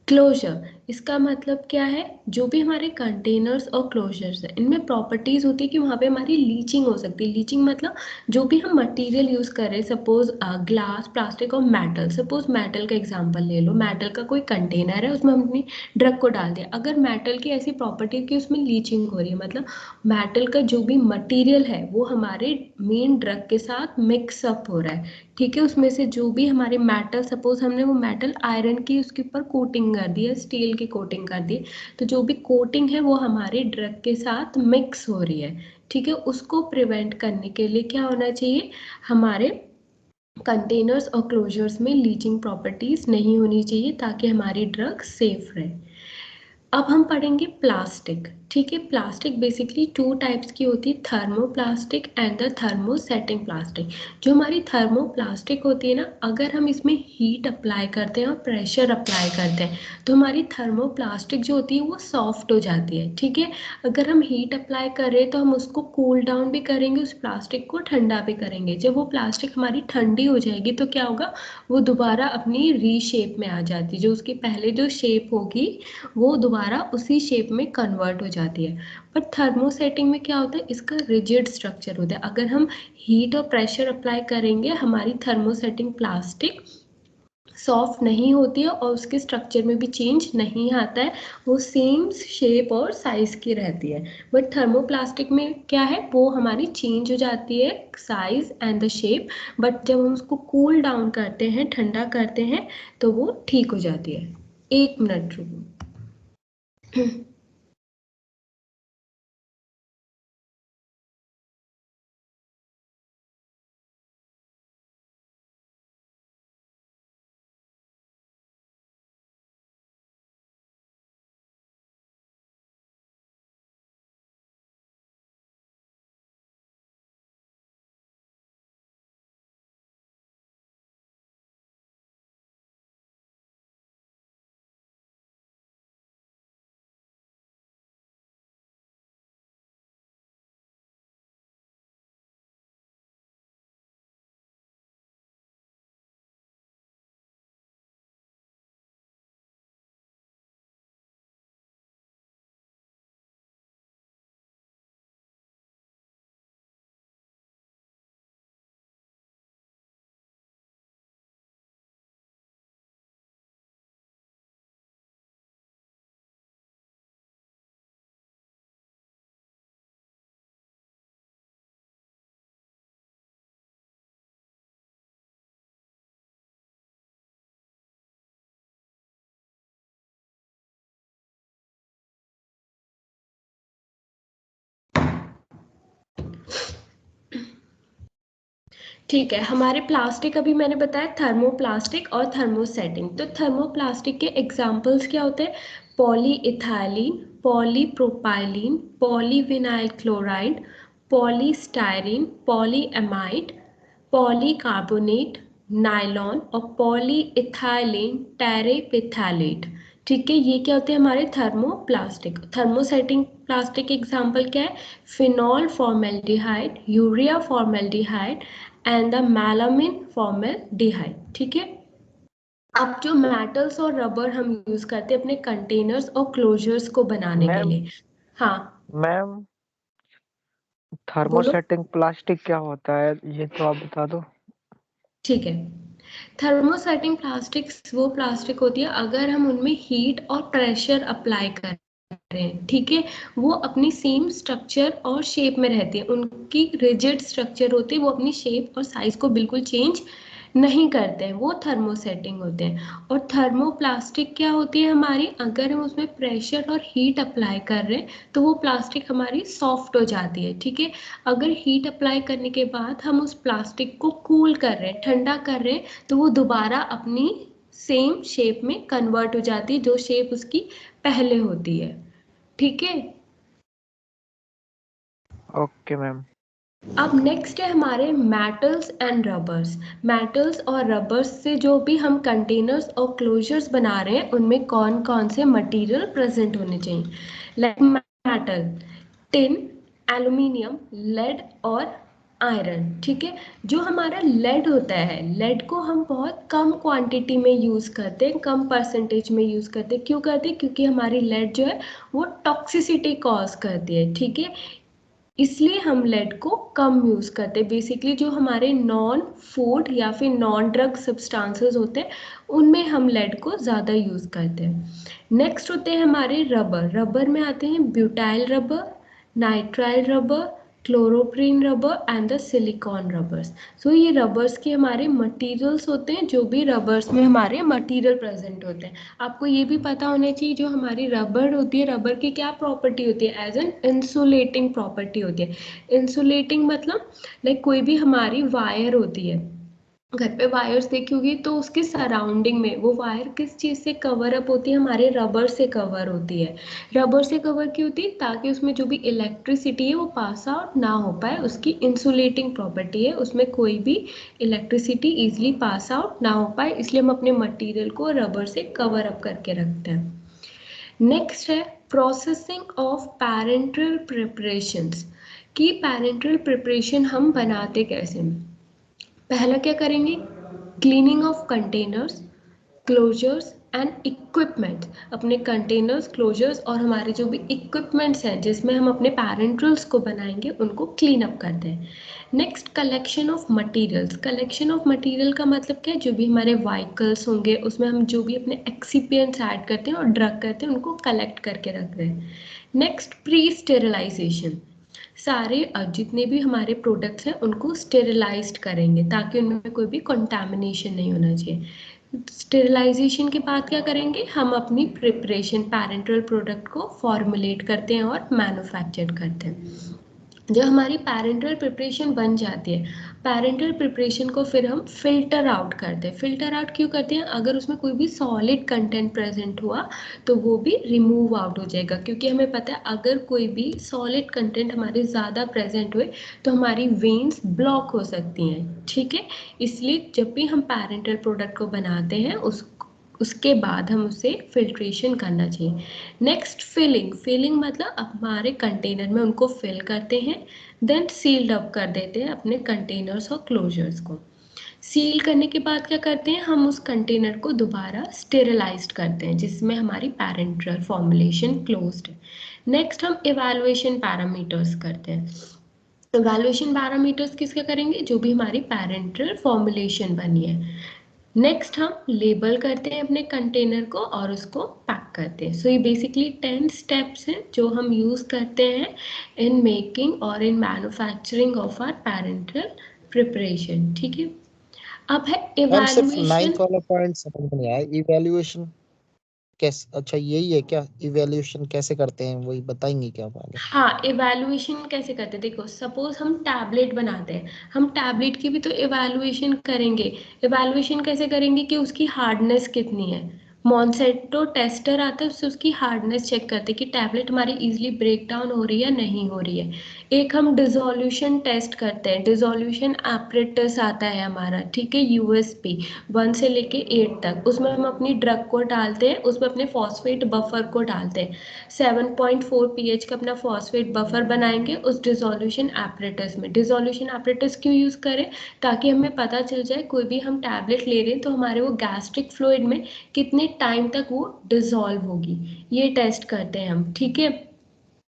Speaker 2: closure। इसका मतलब क्या है? जो भी हमारे कंटेनर्स और क्लोजर्स हैं, इनमें प्रॉपर्टीज होती है कि वहाँ पे हमारी लीचिंग हो सकती है। लीचिंग मतलब जो भी हम मटेरियल यूज कर रहे हैं, सपोज ग्लास, प्लास्टिक और मेटल। सपोज मेटल का एग्जांपल ले लो। मेटल का कोई कंटेनर है, उसमें हम अपनी ड्रग को डाल दिया। अगर मेटल की ऐसी प्रॉपर्टी कि उसमें लीचिंग हो रही है, मतलब मेटल का जो भी मटेरियल है वो हमारे मेन ड्रग के साथ मिक्सअप हो रहा है, ठीक है, उसमें से जो भी हमारे मेटल, सपोज हमने वो मेटल आयरन की उसके ऊपर कोटिंग कर दी है, स्टील की कोटिंग कर दी, तो जो भी कोटिंग है वो हमारे ड्रग के साथ मिक्स हो रही है। ठीक है, उसको प्रिवेंट करने के लिए क्या होना चाहिए, हमारे कंटेनर्स और क्लोजर्स में लीचिंग प्रॉपर्टीज नहीं होनी चाहिए ताकि हमारी ड्रग सेफ रहे। अब हम पढ़ेंगे प्लास्टिक। ठीक है, प्लास्टिक बेसिकली टू टाइप्स की होती है, thermoplastic and the thermosetting plastic. जो हमारी थर्मोप्लास्टिक होती है ना, अगर हम इसमें हीट अप्लाई करते हैं और प्रेशर अप्लाई करते हैं तो हमारी थर्मोप्लास्टिक जो होती है वो सॉफ्ट हो जाती है। ठीक है, अगर हम हीट अप्लाई कर रहे हैं तो हम उसको कूल डाउन भी करेंगे, उस प्लास्टिक को ठंडा भी करेंगे। जब वो प्लास्टिक हमारी ठंडी हो जाएगी तो क्या होगा, वो दोबारा अपनी रीशेप में आ जाती है, जो उसकी पहले जो शेप होगी वो दोबारा उसी शेप में कन्वर्ट हो जाती है। पर थर्मोसेटिंग में क्या होता है, इसका रिजिड स्ट्रक्चर होता है। अगर हम हीट और प्रेशर अप्लाई करेंगे हमारी थर्मोसेटिंग प्लास्टिक सॉफ्ट नहीं होती है और उसके स्ट्रक्चर में भी चेंज नहीं आता है, वो सेम शेप और साइज की रहती है। बट थर्मोप्लास्टिक में क्या है, वो हमारी चेंज हो जाती है size and the shape, but जब हम उसको कूल डाउन करते हैं, ठंडा करते हैं, तो वो ठीक हो जाती है। 1 मिनट रुको। ठीक है, हमारे प्लास्टिक अभी मैंने बताया थर्मोप्लास्टिक और थर्मोसेटिंग। तो थर्मोप्लास्टिक के एग्जाम्पल्स क्या होते हैं, polyethylene, polypropylene, polyvinyl chloride, polystyrene, polyamide, polycarbonate, nylon और पॉलीइथाइलीन टेरेपिथैलेट। ठीक है, ये क्या होते हैं हमारे थर्मोप्लास्टिक। थर्मोसेटिंग प्लास्टिक एग्जाम्पल क्या है, phenol formaldehyde, urea formaldehyde and the melamine formaldehyde. ठीक है, अब जो मेटल्स और रबर हम यूज करते हैं अपने कंटेनर्स और क्लोजर्स को बनाने के
Speaker 4: मैम
Speaker 2: लिए। हाँ
Speaker 4: मैम
Speaker 2: बोलो।
Speaker 4: थर्मोसेटिंग प्लास्टिक क्या होता है, ये तो आप बता दो।
Speaker 2: ठीक है, थर्मोसेटिंग प्लास्टिक्स वो प्लास्टिक होती है अगर हम उनमें हीट और प्रेशर अप्लाई कर रहे हैं। ठीक है, वो अपनी सेम स्ट्रक्चर और शेप में रहती है, उनकी रिजिड स्ट्रक्चर होती है, वो अपनी शेप और साइज को बिल्कुल चेंज नहीं करते हैं, वो थर्मोसेटिंग होते हैं। और थर्मोप्लास्टिक क्या होती है हमारी, अगर हम उसमें प्रेशर और हीट अप्लाई कर रहे हैं तो वो प्लास्टिक हमारी सॉफ्ट हो जाती है। ठीक है, अगर हीट अप्लाई करने के बाद हम उस प्लास्टिक को कूल कर रहे हैं, ठंडा कर रहे हैं, तो वो दोबारा अपनी सेम शेप में कन्वर्ट हो जाती है, जो शेप उसकी पहले होती है। ठीक है,
Speaker 4: ओके मैम।
Speaker 2: अब नेक्स्ट है हमारे मेटल्स एंड रबर्स। मेटल्स और रबर्स से जो भी हम कंटेनर्स और क्लोजर्स बना रहे हैं उनमें कौन कौन से मटेरियल प्रेजेंट होने चाहिए, like metal, tin, aluminium, lead और आयरन। ठीक है, जो हमारा लेड होता है, लेड को हम बहुत कम क्वांटिटी में यूज़ करते हैं, कम परसेंटेज में यूज़ करते हैं। क्यों करते हैं, क्योंकि हमारी लेड जो है वो टॉक्सिसिटी कॉज करती है। ठीक है, इसलिए हम लेड को कम यूज़ करते हैं। बेसिकली जो हमारे नॉन फूड या फिर नॉन ड्रग सब्सटेंसेस होते हैं उनमें हम लेड को ज़्यादा यूज़ करते हैं। नेक्स्ट होते हैं हमारे रबर। रबर में आते हैं butyl rubber, nitrile rubber, chloroprene rubber and the silicone rubbers. So ये रबर्स के हमारे मटेरियल्स होते हैं, जो भी रबर्स में हमारे मटेरियल प्रेजेंट होते हैं। आपको ये भी पता होना चाहिए जो हमारी रबर होती है, रबर की क्या प्रॉपर्टी होती है, एज एन इंसुलेटिंग प्रॉपर्टी होती है। इंसुलेटिंग मतलब लाइक कोई भी हमारी वायर होती है, घर पे वायर्स देखी होगी, तो उसके सराउंडिंग में वो वायर किस चीज़ से कवर अप होती है, हमारे रबर से कवर होती है। रबर से कवर क्यों होती है, ताकि उसमें जो भी इलेक्ट्रिसिटी है वो पास आउट ना हो पाए, उसकी इंसुलेटिंग प्रॉपर्टी है, उसमें कोई भी इलेक्ट्रिसिटी ईजिली पास आउट ना हो पाए, इसलिए हम अपने मटेरियल को रबर से कवर अप करके रखते हैं। नेक्स्ट है प्रोसेसिंग ऑफ पैरेंटल प्रिपरेशंस, कि पैरेंटल प्रिपरेशन हम बनाते कैसे हैं। पहला क्या करेंगे, cleaning of containers, closures and equipments. अपने कंटेनर्स, क्लोजर्स और हमारे जो भी इक्विपमेंट्स हैं जिसमें हम अपने पैरेंट्रल्स को बनाएंगे, उनको क्लीन अप करते हैं। Next, collection of materials. Collection of material का मतलब क्या है, जो भी हमारे व्हीकल्स होंगे उसमें हम जो भी अपने एक्सिपिएंट्स ऐड करते हैं और ड्रग करते हैं, उनको कलेक्ट करके रखते हैं। Next, pre sterilisation. सारे जितने भी हमारे प्रोडक्ट्स हैं उनको स्टेरिलाइज्ड करेंगे, ताकि उनमें कोई भी कंटामिनेशन नहीं होना चाहिए। स्टेरिलाइजेशन के बाद क्या करेंगे, हम अपनी प्रिपरेशन पैरेंटल प्रोडक्ट को फॉर्मुलेट करते हैं और मैन्युफैक्चर करते हैं। जब हमारी पैरेंटल प्रिपरेशन बन जाती है, पैरेंटल प्रिपरेशन को फिर हम फिल्टर आउट करते हैं। फिल्टर आउट क्यों करते हैं, अगर उसमें कोई भी सॉलिड कंटेंट प्रेजेंट हुआ तो वो भी रिमूव आउट हो जाएगा, क्योंकि हमें पता है अगर कोई भी सॉलिड कंटेंट हमारे ज़्यादा प्रेजेंट हुए तो हमारी वेन्स ब्लॉक हो सकती हैं, ठीक है। इसलिए जब भी हम पैरेंटल प्रोडक्ट को बनाते हैं उसके बाद हम उसे फिल्ट्रेशन करना चाहिए। Next, filling. फिलिंग मतलब हमारे कंटेनर में उनको फिल करते हैं, देन सील्ड अप कर देते हैं अपने कंटेनर्स और क्लोजर्स को। सील करने के बाद क्या करते हैं, हम उस कंटेनर को दोबारा स्टेरिलाइज्ड करते हैं, जिसमें हमारी पैरेंटल फॉर्मुलेशन क्लोज्ड है। नेक्स्ट, हम इवैल्यूएशन पैरामीटर्स करते हैं। इवैल्यूएशन पैरामीटर्स किसके करेंगे, जो भी हमारी पैरेंटल फॉर्मुलेशन बनी है। नेक्स्ट, हम लेबल करते हैं अपने कंटेनर को और उसको पैक करते हैं। सो ये बेसिकली 10 स्टेप्स हैं जो हम यूज़ करते हैं इन मेकिंग और in manufacturing of our parenteral preparation, ठीक है। अब है
Speaker 6: मैम सिर्फ 9th
Speaker 2: इवैल्यूएशन।
Speaker 6: वाला पॉइंट समझ में नहीं आया, इवैल्यूएशन कैसे, अच्छा यही है क्या, इवैल्यूएशन कैसे करते हैं वही बताएंगे क्या आप आगे?
Speaker 2: हाँ, इवैल्यूएशन कैसे करते हैं, देखो सपोज हम टैबलेट बनाते हैं, हम टैबलेट की भी तो इवैल्यूएशन करेंगे। इवैल्यूएशन कैसे करेंगे कि उसकी हार्डनेस कितनी है। मॉन्सेटो टेस्टर आता है, उससे उसकी हार्डनेस चेक करते हैं कि टैबलेट हमारी इजीली ब्रेक डाउन हो रही है नहीं हो रही है। एक हम डिसोल्यूशन टेस्ट करते हैं, डिसोल्यूशन एपरेटस आता है हमारा, ठीक है, यूएसपी 1 से लेके 8 तक। उसमें हम अपनी ड्रग को डालते हैं, उसमें अपने फॉस्फेट बफर को डालते हैं। 7.4 pH का अपना फॉस्फेट बफर बनाएंगे उस डिसोल्यूशन एपरेटस में। डिसोल्यूशन एपरेटस क्यों यूज़ करें, ताकि हमें पता चल जाए कोई भी हम टैबलेट ले रहे हैं तो हमारे वो गैस्ट्रिक फ्लूइड में कितने टाइम तक वो डिसॉल्व होगी, ये टेस्ट करते हैं हम, ठीक है।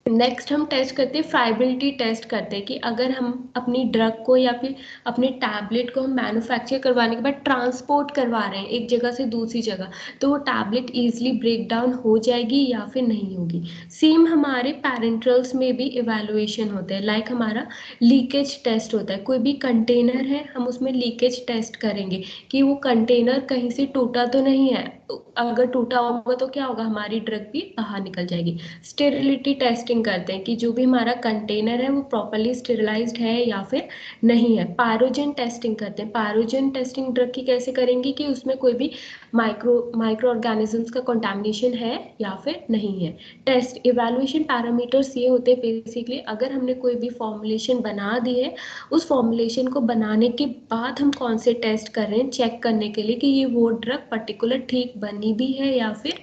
Speaker 2: नेक्स्ट, हम टेस्ट करते हैं फ्राइबिलिटी टेस्ट करते हैं कि अगर हम अपनी ड्रग को या फिर अपने टैबलेट को हम मैन्युफैक्चर करवाने के बाद ट्रांसपोर्ट करवा रहे हैं एक जगह से दूसरी जगह, तो वो टैबलेट इजीली ब्रेक डाउन हो जाएगी या फिर नहीं होगी। सेम हमारे पैरेंट्रल्स में भी इवैल्यूएशन होता है, लाइक हमारा लीकेज टेस्ट होता है। कोई भी कंटेनर है, हम उसमें लीकेज टेस्ट करेंगे कि वो कंटेनर कहीं से टूटा तो नहीं है, अगर टूटा होगा तो क्या होगा, हमारी ड्रग भी बाहर निकल जाएगी। स्टेरिलिटी टेस्टिंग करते हैं कि जो भी हमारा कंटेनर है वो प्रॉपर्ली स्टेरिलाइज्ड है या फिर नहीं है। पायरोजन टेस्टिंग करते हैं। पायरोजन टेस्टिंग ड्रग की कैसे करेंगे कि उसमें कोई भी माइक्रो ऑर्गेनिजम्स का कंटामिनेशन है या फिर नहीं है। टेस्ट इवैल्यूएशन पैरामीटर्स ये होते हैं बेसिकली, अगर हमने कोई भी फॉर्मुलेशन बना दी है, उस फॉर्मुलेशन को बनाने के बाद हम कौन से टेस्ट कर रहे हैं चेक करने के लिए कि ये वो ड्रग पर्टिकुलर ठीक बनी भी है या फिर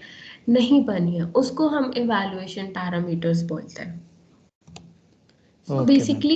Speaker 2: नहीं बनी है, उसको हम इवैल्यूएशन पैरामीटर्स बोलते हैं।
Speaker 6: Okay,
Speaker 2: बेसिकली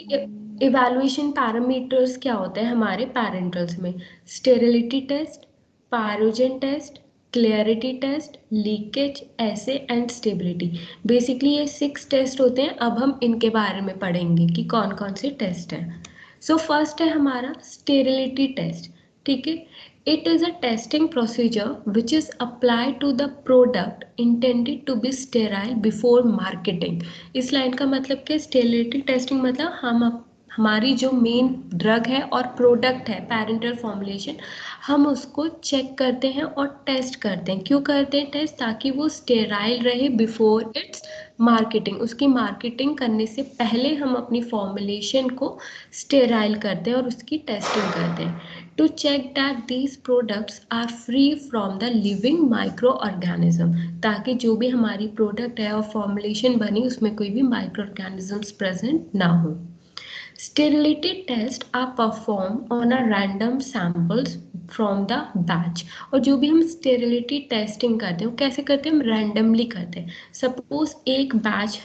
Speaker 2: इवैल्यूएशन पैरामीटर्स क्या होते हैं हमारे पैरेंटल्स में, sterility test, pyrogen test, clarity test, leakage, assay and stability. Basically ये 6 टेस्ट होते हैं। अब हम इनके बारे में पढ़ेंगे कि कौन कौन से टेस्ट हैं। सो फर्स्ट है हमारा स्टेरिलिटी टेस्ट, ठीक है। It is a testing procedure which is applied to the product intended to be sterile before marketing. इस लाइन का मतलब क्या? स्टेरिलिटी टेस्टिंग मतलब हमारी जो मेन ड्रग है और प्रोडक्ट है पैरेंटल फॉर्मुलेशन, हम उसको चेक करते हैं और टेस्ट करते हैं। क्यों करते हैं टेस्ट? ताकि वो स्टेराइल रहे बिफोर इट्स मार्केटिंग। उसकी मार्केटिंग करने से पहले हम अपनी फॉर्मुलेशन को स्टेराइल करते हैं और उसकी टेस्टिंग करते हैं to check that these products are free from the living micro organism, ताकि जो भी हमारी प्रोडक्ट है और फॉर्मुलेशन बनी उसमें कोई भी माइक्रो ऑर्गेनिजम्स प्रेजेंट ना हो। Sterility tests are performed on a random samples from the batch। और जो भी हम स्टेरिलिटी टेस्टिंग करते हैं वो कैसे करते हैं? हम रैंडमली करते हैं। सपोज एक बैच,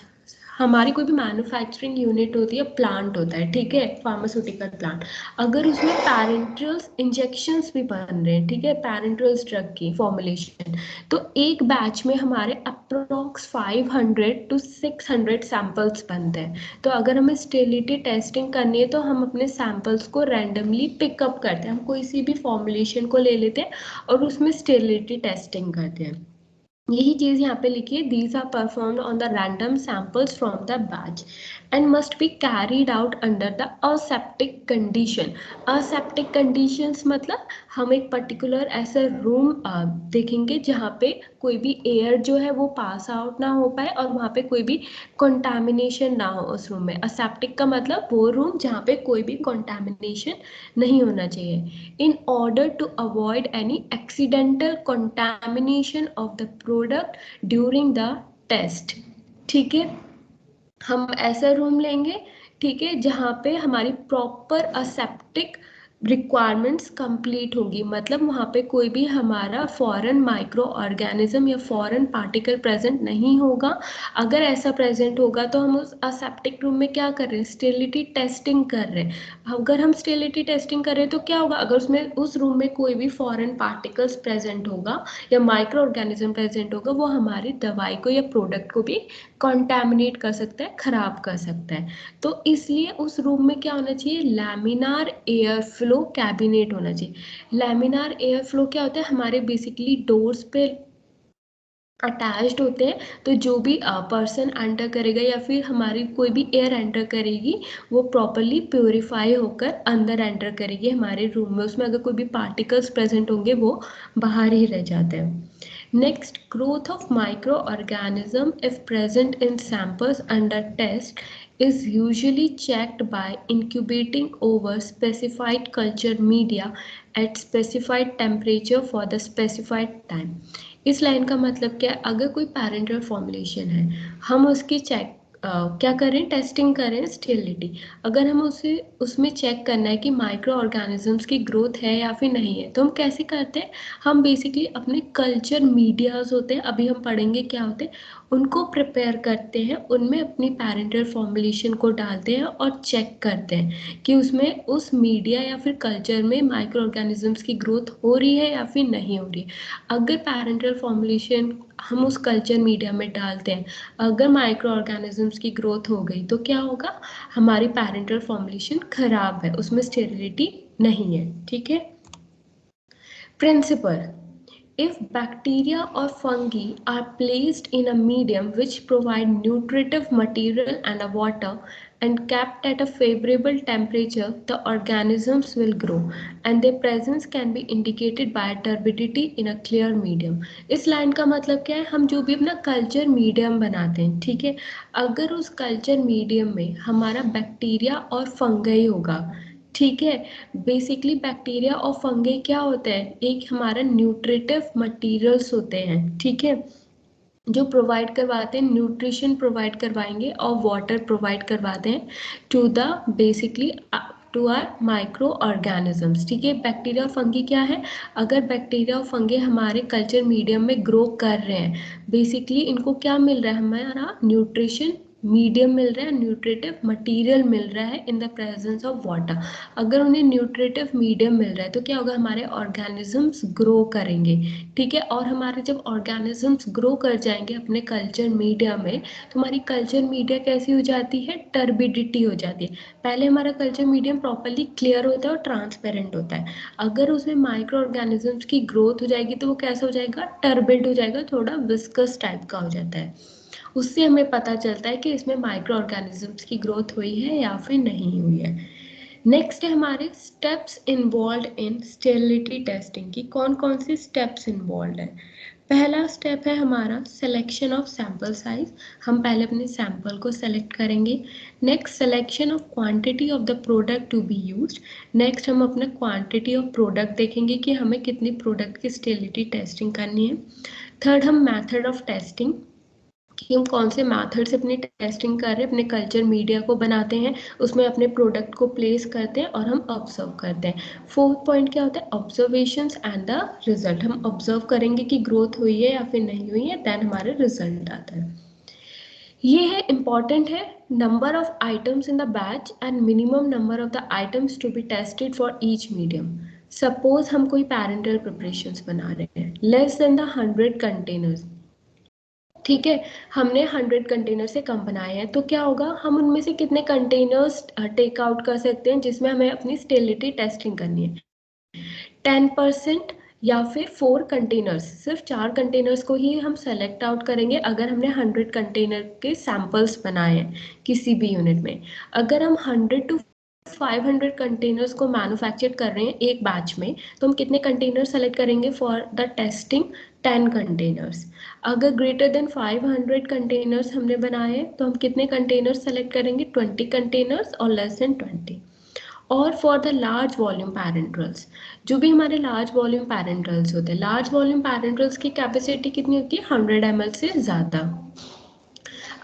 Speaker 2: हमारी कोई भी मैन्युफैक्चरिंग यूनिट होती है, प्लांट होता है, ठीक है, फार्मास्यूटिकल प्लांट, अगर उसमें पैरेंट्रल्स इंजेक्शंस भी बन रहे हैं, ठीक है, पैरेंट्रल्स ड्रग की फॉर्मुलेशन, तो एक बैच में हमारे अप्रोक्स 500 to 600 सैंपल्स बनते हैं। तो अगर हमें स्टेरिलिटी टेस्टिंग करनी है तो हम अपने सैंपल्स को रैंडमली पिकअप करते हैं, हम कोई सी भी फॉर्मुलेशन को ले लेते हैं और उसमें स्टेरिलिटी टेस्टिंग करते हैं। यही चीज यहाँ पे लिखी है, these are performed on the random samples from the batch and must be carried out under the aseptic condition। aseptic conditions मतलब हम एक पर्टिकुलर ऐसा रूम देखेंगे जहाँ पे कोई भी एयर जो है वो पास आउट ना हो पाए और वहाँ पे कोई भी कंटामिनेशन ना हो उस रूम में। aseptic का मतलब वो रूम जहाँ पे कोई भी कंटामिनेशन नहीं होना चाहिए। in order to avoid any accidental contamination of the product during the test, ठीक है, हम ऐसा रूम लेंगे, ठीक है, जहाँ पे हमारी प्रॉपर असेप्टिक रिक्वायरमेंट्स कंप्लीट होगी, मतलब वहाँ पे कोई भी हमारा फॉरेन माइक्रो ऑर्गेनिज्म या फॉरेन पार्टिकल प्रेजेंट नहीं होगा। अगर ऐसा प्रेजेंट होगा तो हम उस असेप्टिक रूम में क्या कर रहे हैं? स्टेरिलिटी टेस्टिंग कर रहे हैं। अगर हम स्टेरिलिटी टेस्टिंग कर रहे हैं तो क्या होगा? अगर उसमें उस रूम में कोई भी फॉरेन पार्टिकल्स प्रेजेंट होगा या माइक्रो ऑर्गेनिज्म प्रेजेंट होगा, वो हमारी दवाई को या प्रोडक्ट को भी कॉन्टैमिनेट कर सकता है, खराब कर सकता है। तो इसलिए उस रूम में क्या होना चाहिए? लैमिनार एयर फ्लो कैबिनेट होना चाहिए। लैमिनार एयर फ्लो क्या होता है? हमारे बेसिकली डोर्स पे अटैच्ड होते हैं, तो जो भी पर्सन एंटर करेगा या फिर हमारी कोई भी एयर एंटर करेगी वो प्रॉपरली प्योरीफाई होकर अंदर एंटर करेगी हमारे रूम में। उसमें अगर कोई भी पार्टिकल्स प्रेजेंट होंगे वो बाहर ही रह जाते हैं। Next, growth of microorganism if present in samples under test is usually checked by incubating over specified culture media at specified temperature for the specified time। इस लाइन का मतलब क्या है? अगर कोई पैरेंटल फॉर्मुलेशन है, हम उसकी चेक क्या करें? टेस्टिंग करें स्टेरिलिटी। अगर हम उसे उसमें चेक करना है कि माइक्रो ऑर्गेनिजम्स की ग्रोथ है या फिर नहीं है, तो हम कैसे करते हैं? हम बेसिकली अपने कल्चर मीडियाज होते हैं, अभी हम पढ़ेंगे क्या होते हैं, उनको प्रिपेयर करते हैं, उनमें अपनी पैरेंटल फॉर्मुलेशन को डालते हैं और चेक करते हैं कि उसमें उस मीडिया या फिर कल्चर में माइक्रो ऑर्गेनिजम्स की ग्रोथ हो रही है या फिर नहीं हो रही है। अगर पैरेंटल फॉर्मुलेशन हम उस कल्चर मीडिया में डालते हैं, अगर माइक्रो ऑर्गेनिजम्स की ग्रोथ हो गई तो क्या होगा? हमारी पैरेंटल फॉर्मुलेशन खराब है, उसमें स्टेरिलिटी नहीं है, ठीक है। Principle: if bacteria or fungi are placed in a medium which provide nutritive material and a water and kept at a favorable temperature, the organisms will grow and their presence can be indicated by turbidity in a clear medium। इस line का मतलब क्या है? हम जो भी अपना culture medium बनाते हैं, ठीक है, अगर उस कल्चर मीडियम में हमारा बैक्टीरिया और फंगई होगा, ठीक है, बेसिकली बैक्टीरिया और फंगी क्या होता है? एक हमारा न्यूट्रिटिव मटेरियल्स होते हैं, ठीक है, जो प्रोवाइड करवाते हैं, न्यूट्रिशन प्रोवाइड करवाएंगे और वाटर प्रोवाइड करवाते हैं to the basically to our micro organisms, ठीक है। बैक्टीरिया और फंगी क्या है? अगर बैक्टीरिया और फंगी हमारे कल्चर मीडियम में ग्रो कर रहे हैं, बेसिकली इनको क्या मिल रहा है? हमारा न्यूट्रिशन मीडियम मिल रहा है, न्यूट्रिटिव मटेरियल मिल रहा है in the presence of water. अगर उन्हें न्यूट्रिटिव मीडियम मिल रहा है तो क्या होगा, हमारे ऑर्गेनिजम्स ग्रो करेंगे, ठीक है। और हमारे जब ऑर्गेनिजम्स ग्रो कर जाएंगे अपने कल्चर मीडिया में, तो हमारी कल्चर मीडिया कैसी हो जाती है, टर्बिडिटी हो जाती है। पहले हमारा कल्चर मीडियम प्रॉपरली क्लियर होता है और ट्रांसपेरेंट होता है, अगर उसमें माइक्रो ऑर्गेनिजम्स की ग्रोथ हो जाएगी तो वो कैसा हो जाएगा, टर्बिड हो जाएगा, थोड़ा विस्कस टाइप का हो जाता है। उससे हमें पता चलता है कि इसमें माइक्रो ऑर्गेनिजम्स की ग्रोथ हुई है या फिर नहीं हुई है। नेक्स्ट है हमारे steps involve in sterility testing की, कौन कौन से स्टेप्स इन्वॉल्व है। पहला स्टेप है हमारा सिलेक्शन ऑफ सैंपल साइज, हम पहले अपने सैंपल को सेलेक्ट करेंगे। Next selection of quantity of the product to be used, next हम अपना क्वांटिटी ऑफ प्रोडक्ट देखेंगे कि हमें कितनी प्रोडक्ट की स्टेरिलिटी टेस्टिंग करनी है। थर्ड हम मेथड ऑफ टेस्टिंग, कि हम कौन से मेथड से अपनी टेस्टिंग कर रहे हैं, अपने कल्चर मीडिया को बनाते हैं, उसमें अपने प्रोडक्ट को प्लेस करते हैं और हम ऑब्जर्व करते हैं। फोर्थ पॉइंट क्या होता है, ऑब्जर्वेशंस एंड द रिजल्ट, हम ऑब्जर्व करेंगे कि ग्रोथ हुई है या फिर नहीं हुई है, देन हमारे रिजल्ट आता है। ये है इंपॉर्टेंट है, number of items in the batch and minimum number of the items to be tested for each medium. Suppose हम कोई पैरेंटल प्रिपरेशंस बना रहे हैं, लेस देन द 100 कंटेनर्स, ठीक है, हमने 100 कंटेनर से कम बनाए हैं, तो क्या होगा, हम उनमें से कितने कंटेनर्स टेक आउट कर सकते हैं जिसमें हमें अपनी स्टेरिलिटी टेस्टिंग करनी है, 10% या फिर 4 कंटेनर्स, सिर्फ 4 कंटेनर्स को ही हम सेलेक्ट आउट करेंगे अगर हमने 100 कंटेनर के सैंपल्स बनाए हैं किसी भी यूनिट में। अगर हम 100 to 500 कंटेनर्स को मैन्युफैक्चर कर रहे हैं एक बैच में, तो हम कितने कंटेनर सेलेक्ट करेंगे फॉर द टेस्टिंग, 10 कंटेनर्स। अगर ग्रेटर देन 500 कंटेनर्स हमने बनाए हैं तो हम कितने कंटेनर्स सेलेक्ट करेंगे, 20 कंटेनर्स और लेस देन 20। और फॉर द लार्ज वॉल्यूम पैरेंट्रल्स, जो भी हमारे लार्ज वॉल्यूम पैरेंट्रल्स होते हैं, लार्ज वॉल्यूम पैरेंट्रल्स की कैपेसिटी कितनी होती है, 100 ml से ज़्यादा।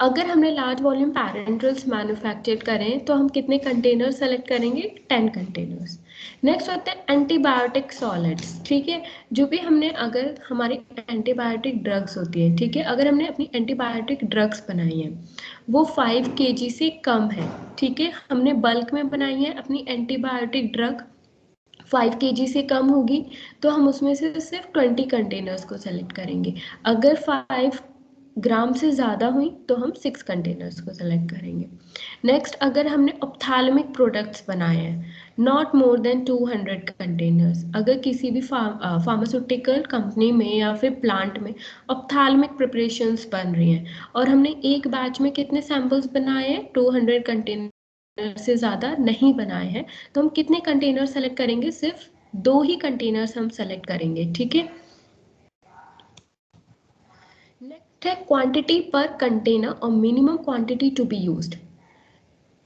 Speaker 2: अगर हमने लार्ज वॉल्यूम पैरेंट्रल्स मैन्युफैक्चर करें तो हम कितने कंटेनर सेलेक्ट करेंगे, 10 कंटेनर्स। नेक्स्ट होते हैं एंटीबायोटिक सॉलिड्स, ठीक है, जो भी हमने, अगर हमारी एंटीबायोटिक ड्रग्स होती है, ठीक है, अगर हमने अपनी एंटीबायोटिक ड्रग्स बनाई हैं वो 5 kg से कम है, ठीक है, हमने बल्क में बनाई है अपनी एंटीबायोटिक ड्रग, 5 kg से कम होगी तो हम उसमें से सिर्फ 20 कंटेनर्स को सेलेक्ट करेंगे। अगर 5 ग्राम से ज़्यादा हुई तो हम 6 कंटेनर्स को सेलेक्ट करेंगे। नेक्स्ट, अगर हमने ऑप्थेल्मिक प्रोडक्ट्स बनाए हैं, नॉट मोर देन 200 कंटेनर्स, अगर किसी भी फार्मास्यूटिकल कंपनी में या फिर प्लांट में ऑप्थेल्मिक प्रिपरेशंस बन रही हैं और हमने एक बैच में कितने सैंपल्स बनाए हैं, 200 कंटेनर से ज़्यादा नहीं बनाए हैं, तो हम कितने कंटेनर सेलेक्ट करेंगे, सिर्फ 2 ही कंटेनर्स हम सेलेक्ट करेंगे, ठीक है। नेक्स्ट है क्वांटिटी पर कंटेनर और minimum quantity to be used.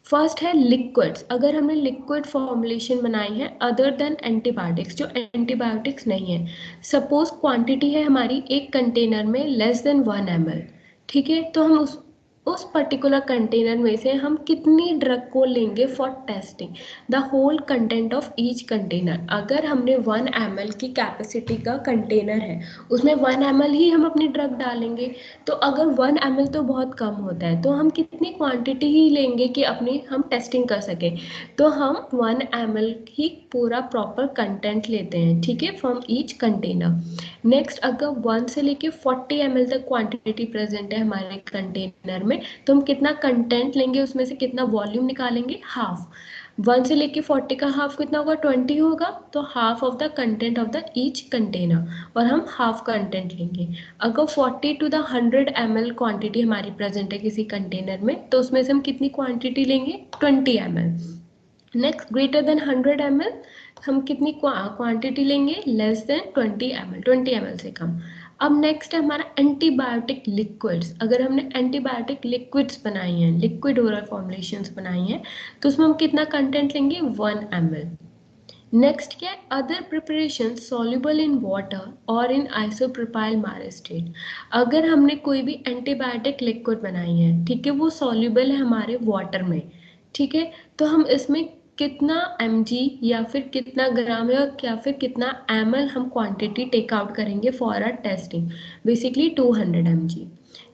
Speaker 2: First है लिक्विड्स, अगर हमने लिक्विड फॉर्मुलेशन बनाई है अदर देन एंटीबायोटिक्स, जो एंटीबायोटिक्स नहीं है, सपोज क्वांटिटी है हमारी एक कंटेनर में लेस देन 1 ml, ठीक है, तो हम उस पर्टिकुलर कंटेनर में से हम कितनी ड्रग को लेंगे for testing, the whole content of each container. अगर हमने 1 ml की कैपेसिटी का कंटेनर है, उसमें 1 ml ही हम अपनी ड्रग डालेंगे, तो अगर 1 ml तो बहुत कम होता है, तो हम कितनी क्वांटिटी ही लेंगे कि अपनी हम टेस्टिंग कर सकें, तो हम 1 ml ही पूरा प्रॉपर कंटेंट लेते हैं, ठीक है, फ्रॉम ईच कंटेनर। नेक्स्ट, अगर 1 से लेके 40 ml तक क्वांटिटी प्रेजेंट है हमारे कंटेनर में, तो हम कितना कंटेंट लेंगे, उसमें से कितना वॉल्यूम निकालेंगे, हाफ। 1 से लेके 40 का हाफ कितना होगा, 20 होगा, तो half of the content of the each container, और हम हाफ कंटेंट लेंगे। अगर 40 to the 100 ml क्वांटिटी हमारी प्रेजेंट है किसी कंटेनर में, तो उसमें से हम कितनी क्वांटिटी लेंगे, 20 ml। Next, greater than 100 ml हम कितनी क्वांटिटी लेंगे, लेस देन 20 ml, 20 ml से कम। अब नेक्स्ट है हमारा एंटीबायोटिक लिक्विड्स, अगर हमने एंटीबायोटिक लिक्विड्स बनाई हैं, लिक्विड ओरल फॉर्मुलेशंस बनाई हैं, तो उसमें हम कितना कंटेंट लेंगे, 1 ml। नेक्स्ट क्या है, other preparation soluble in water और इन आइसोप्रोपाइल माइलेस्टेट, अगर हमने कोई भी एंटीबायोटिक लिक्विड बनाई है, ठीक है, वो सॉल्युबल है हमारे वाटर में, ठीक है, तो हम इसमें कितना mg या फिर कितना ग्राम या फिर कितना ml हम क्वांटिटी टेक आउट करेंगे for our testing, basically 200 mg।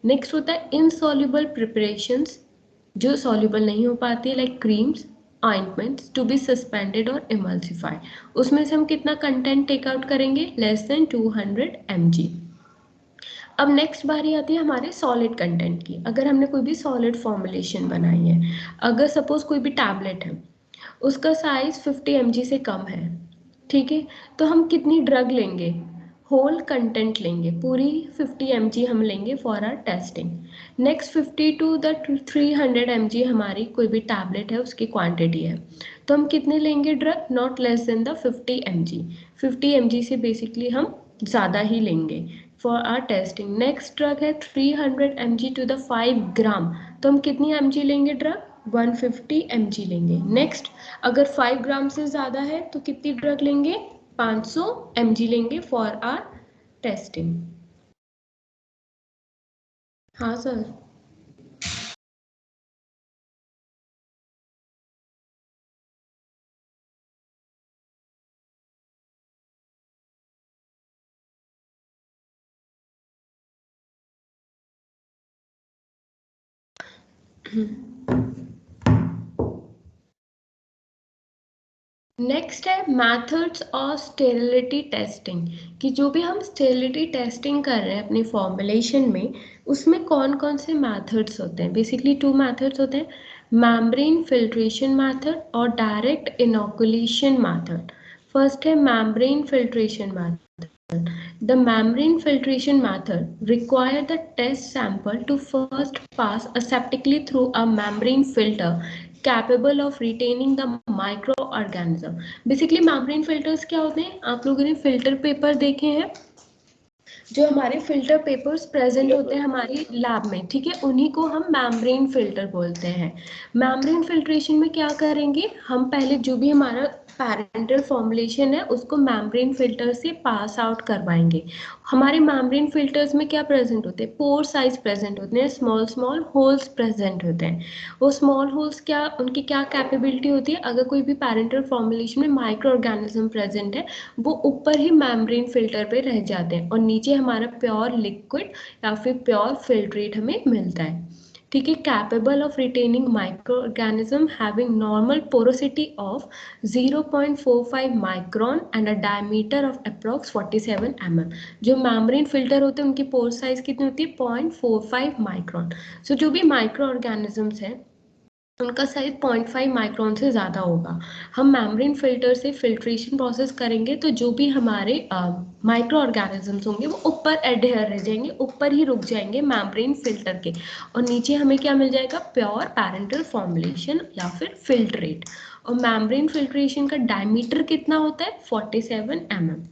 Speaker 2: Next होता है इनसॉल्युबल प्रिपरेशंस जो soluble नहीं हो पाती है, like creams, ointments to be suspended or emulsified. उसमें से हम कितना कंटेंट टेक आउट करेंगे? Less than 200 mg. अब नेक्स्ट बारी आती है हमारे सॉलिड कंटेंट की. अगर हमने कोई भी सॉलिड फॉर्मुलेशन बनाई है, अगर सपोज कोई भी टैबलेट है, उसका साइज 50 mg से कम है, ठीक है, तो हम कितनी ड्रग लेंगे? होल कंटेंट लेंगे, पूरी 50 mg हम लेंगे for our testing. Next 50 to the 300 mg हमारी कोई भी टैबलेट है उसकी क्वांटिटी है, तो हम कितने लेंगे drug? Not less than the 50 mg. 50 mg से बेसिकली हम ज़्यादा ही लेंगे for our testing. Next drug है 300 mg टू द 5 ग्राम, तो हम कितनी mg लेंगे ड्रग? 150 mg लेंगे. नेक्स्ट अगर 5 ग्राम से ज़्यादा है तो कितनी ड्रग लेंगे? 500 mg लेंगे फॉर आर टेस्टिंग. हाँ सर. नेक्स्ट है मैथड्स ऑफ स्टेरिलिटी टेस्टिंग, कि जो भी हम स्टेरिलिटी टेस्टिंग कर रहे हैं अपनी फॉर्मुलेशन में, उसमें कौन कौन से मैथड्स होते हैं? बेसिकली 2 मैथड्स होते हैं, मेम्ब्रेन फिल्ट्रेशन मैथड और डायरेक्ट इनोकुलेशन मैथड. फर्स्ट है membrane filtration method. The membrane filtration method requires the test sample to first pass aseptically through a membrane filter capable of retaining the microorganism. Basically membrane filters क्या होते हैं? आप लोगों ने filter paper देखे हैं, जो हमारे फिल्टर पेपर्स प्रेजेंट होते हैं हमारी लैब में, ठीक है, उन्हीं को हम मेम्ब्रेन फिल्टर बोलते हैं. मेम्ब्रेन फिल्ट्रेशन में क्या करेंगे हम? पहले जो भी हमारा पैरेंटल फॉर्मुलेशन है उसको मेम्ब्रेन फिल्टर से पास आउट करवाएंगे. हमारे मेम्ब्रेन फिल्टर्स में क्या प्रेजेंट होते हैं? पोर साइज प्रेजेंट होते हैं, स्मॉल स्मॉल होल्स प्रेजेंट होते हैं. वो स्मॉल होल्स क्या, उनकी क्या कैपेबिलिटी होती है? अगर कोई भी पैरेंटल फॉर्मुलेशन में माइक्रो ऑर्गेनिज्म प्रेजेंट है, वो ऊपर ही मेम्ब्रेन फिल्टर पे रह जाते हैं और नीचे हमारा प्योर लिक्विड या फिर प्योर फिल्ट्रेट हमें मिलता है, ठीक है. Capable of retaining micro organism having normal porosity of 0.45 micron and a diameter of approx 47 mm. जो मेम्ब्रेन फिल्टर होते हैं उनकी पोर साइज कितनी होती है? 0.45 माइक्रोन. सो जो भी माइक्रो ऑर्गेनिजम्स हैं उनका साइज 0.5 माइक्रोन से ज़्यादा होगा. हम मेम्ब्रेन फिल्टर से फिल्ट्रेशन प्रोसेस करेंगे तो जो भी हमारे माइक्रो ऑर्गेनिजम्स होंगे वो ऊपर एडहेयर रह जाएंगे, ऊपर ही रुक जाएंगे मेम्ब्रेन फिल्टर के, और नीचे हमें क्या मिल जाएगा? प्योर पैरेंटल फॉर्मुलेशन या फिर फिल्ट्रेट. और मेम्ब्रेन फिल्ट्रेशन का डायमीटर कितना होता है? 47 mm.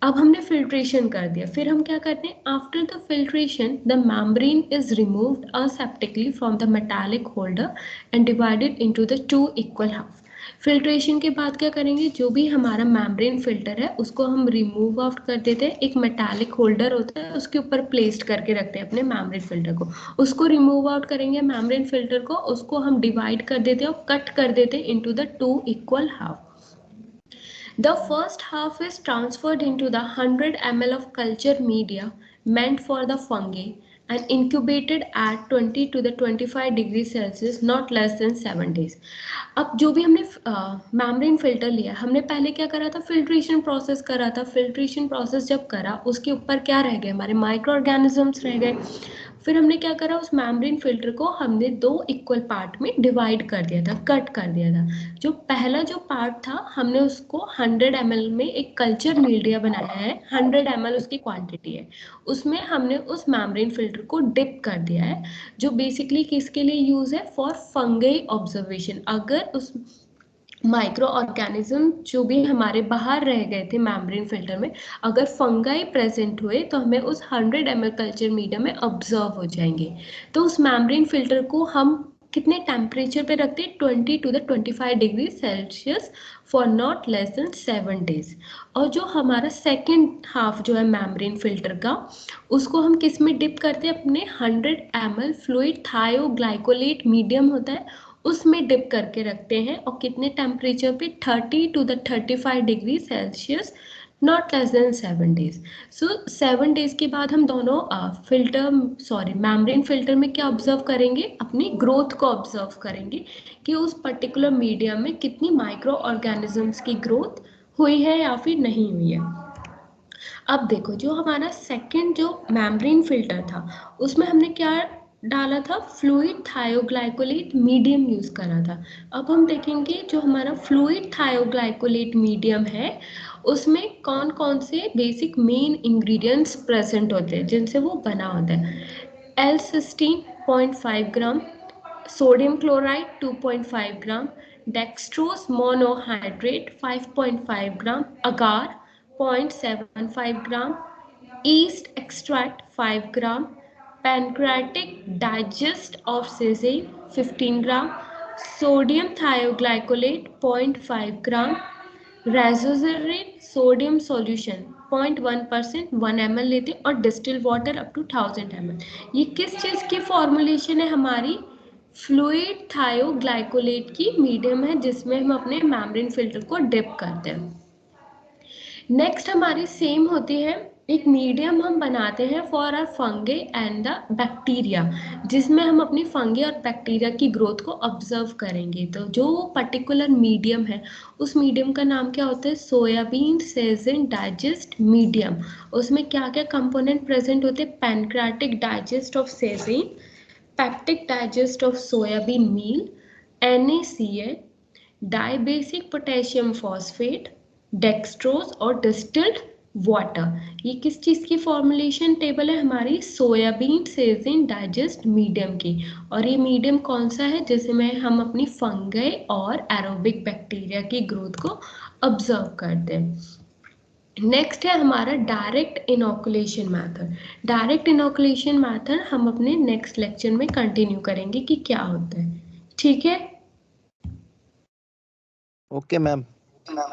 Speaker 2: अब हमने फिल्ट्रेशन कर दिया, फिर हम क्या करते हैं? After the filtration the membrane is removed aseptically from the metallic holder and divided into the 2 equal half. Filtration के बाद क्या करेंगे? जो भी हमारा मेम्ब्रेन फिल्टर है उसको हम रिमूव आउट कर देते हैं. एक मेटालिक होल्डर होता है उसके ऊपर प्लेस्ड करके रखते हैं अपने मेम्ब्रेन फिल्टर को, उसको रिमूव आउट करेंगे मेम्ब्रेन फिल्टर को, उसको हम डिवाइड कर देते हैं और कट कर देते हैं into the 2 equal half. The first half is transferred into the 100 ml of culture media meant for the fungi and incubated at 20 to the 25 degrees Celsius not less than 7 days. अब जो भी हमने membrane filter लिया, हमने पहले क्या करा था? फिल्ट्रेशन प्रोसेस करा था. फिल्ट्रेशन प्रोसेस जब करा उसके ऊपर क्या रह गए? हमारे माइक्रो ऑर्गेनिजम्स रह गए. फिर हमने क्या करा? उस मेम्ब्रेन फिल्टर को हमने 2 इक्वल पार्ट में डिवाइड कर दिया था, कट कर दिया था. जो पहला जो पार्ट था हमने उसको 100 ml में एक कल्चर मीडिया बनाया है, 100 ml उसकी क्वांटिटी है, उसमें हमने उस मेम्ब्रेन फिल्टर को डिप कर दिया है, जो बेसिकली किसके लिए यूज है? For fungi observation. अगर उस माइक्रो ऑर्गेनिज्म जो भी हमारे बाहर रह गए थे मेम्ब्रेन फिल्टर में, अगर फंगाई प्रेजेंट हुए तो हमें उस 100 ml कल्चर मीडिया में ऑब्जर्व हो जाएंगे. तो उस मेम्ब्रेन फिल्टर को हम कितने टेम्परेचर पे रखते हैं? 20 to the 25 degree Celsius for not less then 7 days. और जो हमारा सेकेंड हाफ जो है मेम्ब्रेन फिल्टर का, उसको हम किस में डिप करते हैं? अपने 100 ml फ्लूइड थायोग्लाइकोलेट मीडियम होता है उसमें डिप करके रखते हैं. और कितने टेम्परेचर पे? 30 to the 35 degree Celsius not less then 7 days। So 7 days के बाद हम दोनों मेम्ब्रेन फिल्टर में क्या ऑब्जर्व करेंगे, अपनी ग्रोथ को ऑब्जर्व करेंगे कि उस पर्टिकुलर मीडियम में कितनी माइक्रो ऑर्गेनिजम्स की ग्रोथ हुई है या फिर नहीं हुई है। अब देखो, जो हमारा सेकंड जो मेम्ब्रेन फिल्टर था उसमें हमने क्या डाला था, फ्लूइड थायोग्लाइकोलेट मीडियम यूज करा था। अब हम देखेंगे जो हमारा फ्लूइड थायोग्लाइकोलेट मीडियम है उसमें कौन कौन से बेसिक मेन इंग्रेडिएंट्स प्रेजेंट होते हैं जिनसे वो बना होता है। L-cysteine 0.5 gram, sodium chloride 2.5 gram, dextrose monohydrate 5.5 gram, agar 0.75 gram, yeast extract 5 gram, pancreatic digest of casein 15 gram, sodium thioglycollate 0.5 gram, resazurin sodium solution 0.1% 1 ml लेते हैं, और distil water up to 1000 ml। ये किस चीज़ की फॉर्मुलेशन है, हमारी fluid थायोग्लाइकोलेट की medium है जिसमें हम अपने मेम्ब्रेन फिल्टर को डिप करते हैं। नेक्स्ट हमारी सेम होती है, एक मीडियम हम बनाते हैं for our fungi and the bacteria, जिसमें हम अपनी फंगे और बैक्टीरिया की ग्रोथ को ऑब्जर्व करेंगे। तो जो पर्टिकुलर मीडियम है उस मीडियम का नाम क्या होता है, सोयाबीन सेजिन डाइजेस्ट मीडियम। उसमें क्या क्या कंपोनेंट प्रेजेंट होते हैं, pancreatic digest of casein, peptic digest of soybean meal, NaCl, dibasic potassium phosphate, dextrose और डिस्टिल्ड वाटर। ये किस चीज़ की फॉर्मुलेशन टेबल है, हमारी सोयाबीन सेजिन डाइजेस्ट मीडियम की। और ये मीडियम कौन सा है जिसमें हम अपनी फंगई और एरोबिक बैक्टीरिया की ग्रोथ को ऑब्जर्व करते हैं। नेक्स्ट है हमारा direct inoculation method. Direct inoculation method हम अपने नेक्स्ट लेक्चर में कंटिन्यू करेंगे कि क्या होता है, ठीक है।
Speaker 6: Okay ma'am.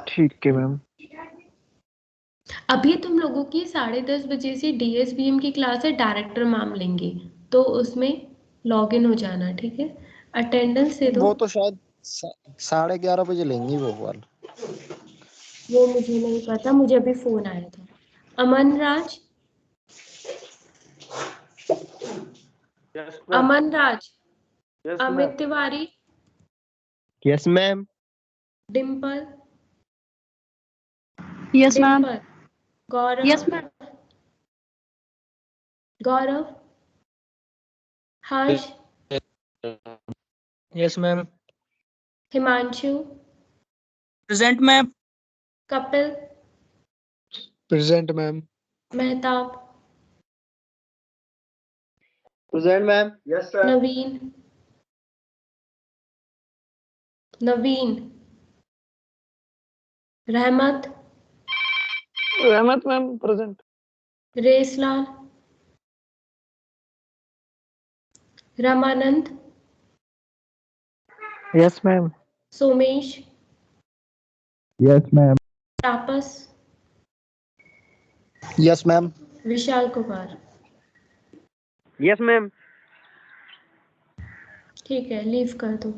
Speaker 4: ठीक है मैम।
Speaker 2: अभी तुम लोगों की 10:30 बजे से DSBM की क्लास है, डायरेक्टर मैम लेंगे, तो उसमें लॉग इन हो जाना, ठीक है। अटेंडेंस दे दो।
Speaker 6: वो तो शायद 11:30 बजे लेंगी वो वाला।
Speaker 2: वो मुझे नहीं पता, मुझे अभी फोन आया था। Aman Raj,
Speaker 5: yes ma'am.
Speaker 2: Aman Raj,
Speaker 5: yes
Speaker 2: Amit
Speaker 5: ma'am.
Speaker 2: Tiwari,
Speaker 5: yes ma'am.
Speaker 2: Dimple,
Speaker 7: yes ma'am.
Speaker 2: Dimple, Gaurav,
Speaker 7: yes ma'am.
Speaker 2: Gaurav, Harsh,
Speaker 8: yes ma'am.
Speaker 2: Himanshu,
Speaker 8: present ma'am.
Speaker 2: Kapil,
Speaker 5: present ma'am.
Speaker 2: Mehtab,
Speaker 5: present ma'am. Yes sir.
Speaker 2: Naveen, Naveen, Rahmat,
Speaker 5: Rahmat ma'am present.
Speaker 2: Reslal, Ramanand,
Speaker 4: yes ma'am.
Speaker 2: Somesh,
Speaker 9: yes ma'am.
Speaker 2: Tapas,
Speaker 6: yes ma'am.
Speaker 2: Vishal Kumar.
Speaker 5: Yes ma'am.
Speaker 2: ठीक है, leave कर दो।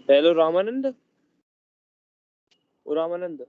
Speaker 7: Hello Ramanand, ओ रामानंद।